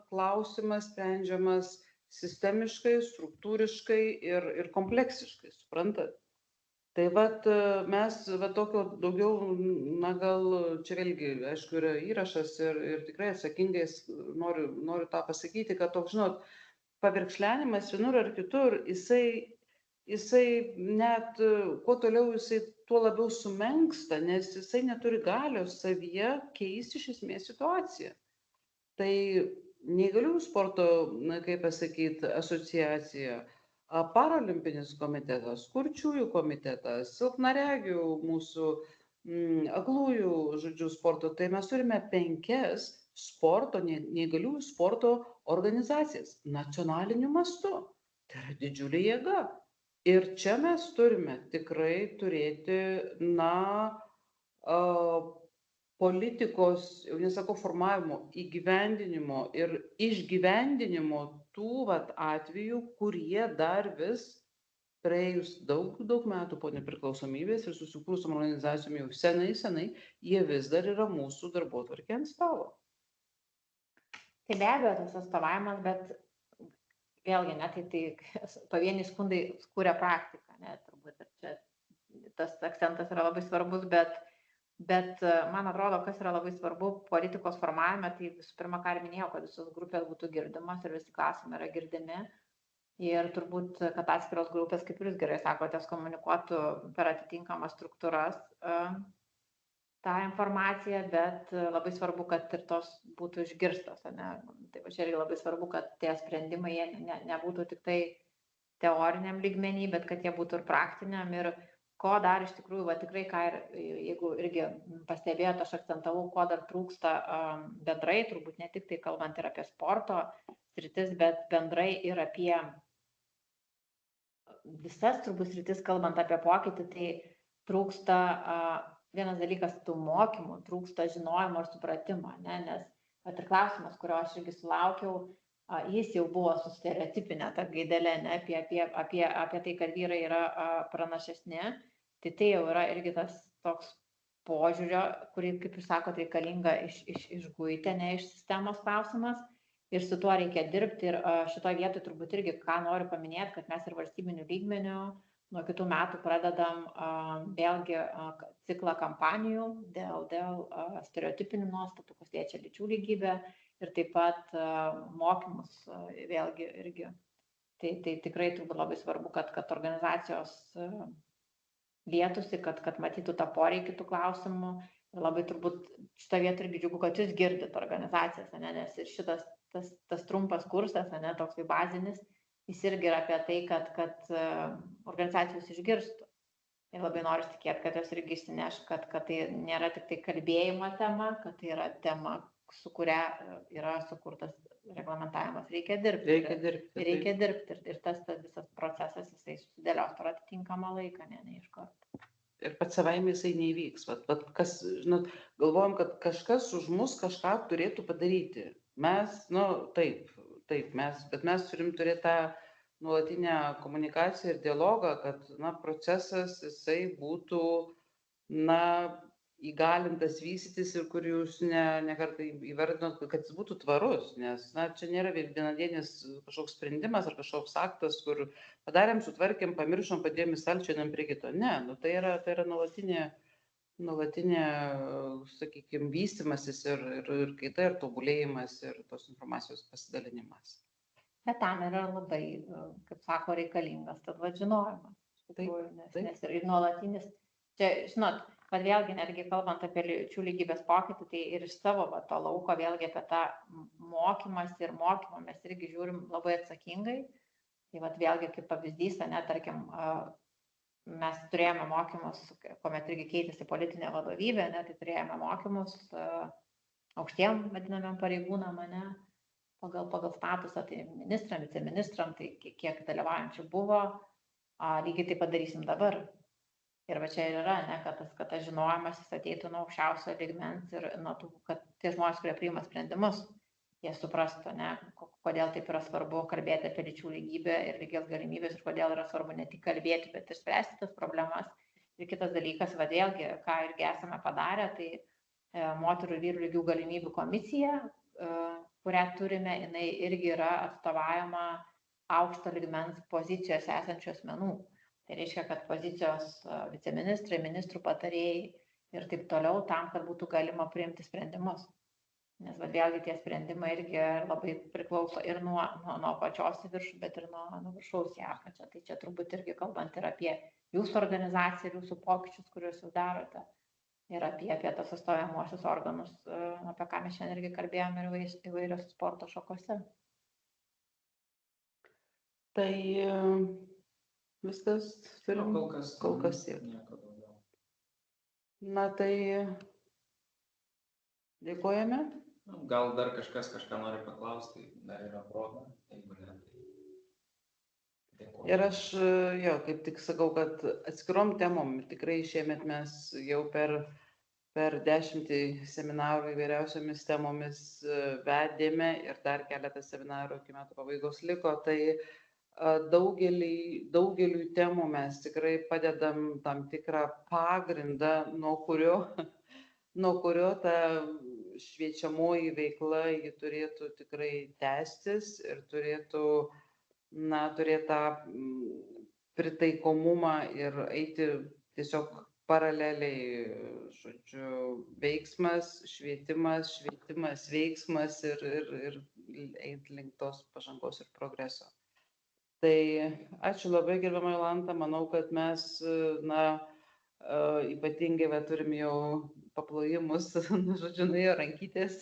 klausimas sprendžiamas sistemiškai, struktūriškai ir kompleksiškai, suprantat? Tai mes tokio daugiau, gal čia vėlgi, aišku, yra įrašas ir tikrai atsakingais noriu tą pasakyti, kad toks, žinot, pavirkšlenimas vienur ar kitur, jisai net kuo toliau jisai tuo labiau sumenksta, nes jisai neturi galios savyje keisti iš esmės situaciją. Tai neįgaliųjų sporto, kaip pasakyti, asociacija, paralimpinis komitetas, kurčiųjų komitetas, silpnaregių mūsų aklųjų, žodžiu, sporto, tai mes turime 5 sporto, neįgaliųjų sporto organizacijas nacionaliniu mastu. Tai yra didžiulė jėga. Ir čia mes turime tikrai turėti, politikos, jau nesakau formavimo, įgyvendinimo ir išgyvendinimo tų atvejų, kurie dar vis praėjus daug metų po nepriklausomybės ir susikūrusiom organizacijom jau senai, jie vis dar yra mūsų darbotvarkėje ant stalo. Tai be abejo tas atstovavimas, bet vėlgi, tai pavieniai skundai kūrė praktiką, turbūt ir čia tas akcentas yra labai svarbus, bet man atrodo, kas yra labai svarbu politikos formavime, tai visų pirma, ką ir minėjau, kad visos grupės būtų girdimas ir visi klausimai yra girdimi ir turbūt, kad atskiros grupės, kaip jūs gerai sakote, komunikuotų per atitinkamas struktūras tą informaciją, bet labai svarbu, kad ir tos būtų išgirstos. Tai čia irgi labai svarbu, kad tie sprendimai nebūtų tik tai teoriniam lygmenį, bet kad jie būtų ir praktiniam. Ir ko dar iš tikrųjų, tikrai, ką ir jeigu irgi pastebėjote, aš akcentavau, ko dar trūksta bendrai, turbūt ne tik tai kalbant ir apie sporto sritis, bet bendrai ir apie visas turbūt sritis, kalbant apie pokytį, tai trūksta vienas dalykas tų mokymų, trūksta žinojimo ir supratimo, nes ir klausimas, kurio aš irgi sulaukiau, jis jau buvo su stereotipinė ta gaidelė, apie tai, kad vyrai yra pranašesni, tai jau yra irgi tas toks požiūrio, kurį, kaip jūs sakote, reikalinga išguiti, ne iš sistemos klausimas, ir su tuo reikia dirbti. Ir šitoje vietoje turbūt irgi, ką noriu paminėti, kad mes ir valstybinių lygmenių nuo kitų metų pradedam vėlgi ciklą kampanijų dėl stereotipinių nuostatų, kas liečia lyčių lygybę ir taip pat mokymus vėlgi irgi. Tai tikrai turbūt labai svarbu, kad organizacijos lietųsi, kad matytų tą poreikį tų klausimų. Ir labai turbūt šitą vietą irgi džiugu, kad jūs girdit organizacijas, nes ir šitas tas trumpas kursas, toks bazinis, jis irgi yra apie tai, kad organizacijos išgirstų. Ir labai noriu tikėti, kad jos irgi išsineš, kad tai nėra tik tai kalbėjimo tema, kad tai yra tema, su kuria yra sukurtas reglamentavimas. Reikia dirbti. Ir tas visas procesas, jisai susidėlios per atitinkamą laiką, ne iš karto. Ir pats savaime jisai neįvyks. Kas, galvojam, kad kažkas už mus kažką turėtų padaryti. Mes, taip, bet mes turim turėti tą nuolatinę komunikaciją ir dialogą, kad, procesas jisai būtų, įgalintas vystytis ir kur jūs ne kartą įvardinot, kad jis būtų tvarus, nes, čia nėra vienadienis kažkoks sprendimas ar kažkoks aktas, kur padarėm, sutvarkėm, pamiršom, padėjom į stalčių, einam prie kito. Ne, tai yra nuolatinė, sakykime, vystymasis ir kaita, ir tobulėjimas, ir tos informacijos pasidalinimas. Bet tam yra labai, kaip sako, reikalingas tad žinojimas. Nes ir nuolatinis, čia, žinot, kad vėlgi, netgi kalbant apie lyčių lygybės pokytį, tai ir iš savo to lauko vėlgi apie tą mokymąsi ir mokymą mes irgi žiūrim labai atsakingai. Tai vėlgi kaip pavyzdys, tarkim, mes turėjome mokymus, kuomet irgi keitėsi politinė vadovybė, tai turėjome mokymus aukštiem vadinamiem pareigūnam, pagal statusą, tai ministram, viceministram, tai kiek dalyvaujančių buvo, lygiai taip padarysim dabar. Ir čia ir yra, kad tas žinojimas jis ateitų nuo aukščiausio lygmens ir kad tie žmonės, kurie priima sprendimus, jie suprastų, kodėl taip yra svarbu kalbėti apie lyčių lygybę ir lygias galimybės ir kodėl yra svarbu ne tik kalbėti, bet ir spręsti tas problemas. Ir kitas dalykas, vėlgi, ką irgi esame padarę, tai moterų ir vyrų lygių galimybių komisija, kurią turime, jinai irgi yra atstovaujama aukšto lygmens pozicijos esančių asmenų. Tai reiškia, kad pozicijos viceministrai, ministrų patarėjai ir taip toliau tam, kad būtų galima priimti sprendimus. Nes vėlgi tie sprendimai irgi labai priklauso ir nuo pačios į viršų, bet ir nuo viršaus į apačią. Tai čia turbūt irgi kalbant ir apie jūsų organizaciją ir jūsų pokyčius, kuriuos jūs darote. Ir apie tas atstovaujamosius organus, apie ką mes šiandien irgi kalbėjome ir įvairios sporto šakose. Tai viskas turim kol kas tiek. Tai dėkojame. Gal dar kažką nori paklausti, dar yra proga, jeigu ne. Ir aš kaip tik sakau, kad atskirom temom tikrai šiemet mes jau per 10 seminarų įvairiausiomis temomis vedėme ir dar keletą seminarų iki metų pabaigos liko. Tai daugeliui temų mes tikrai padedam tam tikrą pagrindą, nuo kurio ta šviečiamoji veikla ji turėtų tikrai tęstis ir turėtų turėti tą pritaikomumą ir eiti tiesiog paraleliai, veiksmas, švietimas, veiksmas ir eiti link tos pažangos ir progreso. Tai ačiū labai, gerbiama Jolanta, manau, kad mes, ypatingai turim jau paplojimus, nuėjo rankytės.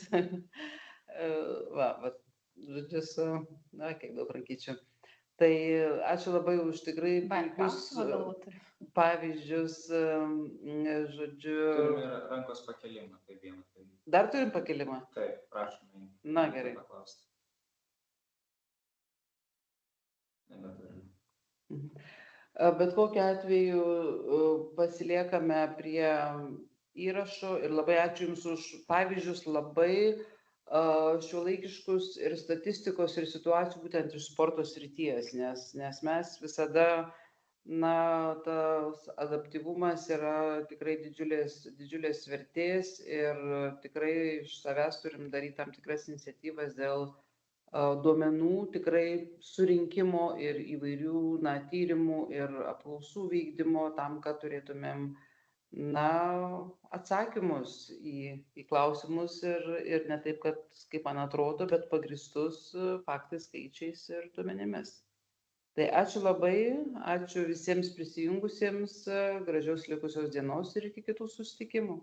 Kiek daug rankyčių. Tai ačiū labai už tikrai puikius pavyzdžius, Turime ir rankos pakelimą, tai vieną. Dar turim pakelimą? Taip, prašome. Gerai. Bet kokiu atveju pasiliekame prie įrašo ir labai ačiū Jums už pavyzdžius labai šiuolaikiškus ir statistikos ir situacijų būtent iš sporto srities, nes mes visada, tas adaptyvumas yra tikrai didžiulės vertės ir tikrai iš savęs turim daryti tam tikras iniciatyvas dėl duomenų tikrai surinkimo ir įvairių tyrimų ir apklausų vykdymo tam, kad turėtumėm atsakymus į klausimus ir ne taip, kad kaip man atrodo, bet pagristus faktais, skaičiais ir duomenimis. Tai ačiū labai, ačiū visiems prisijungusiems, gražios likusios dienos ir iki kitų susitikimų.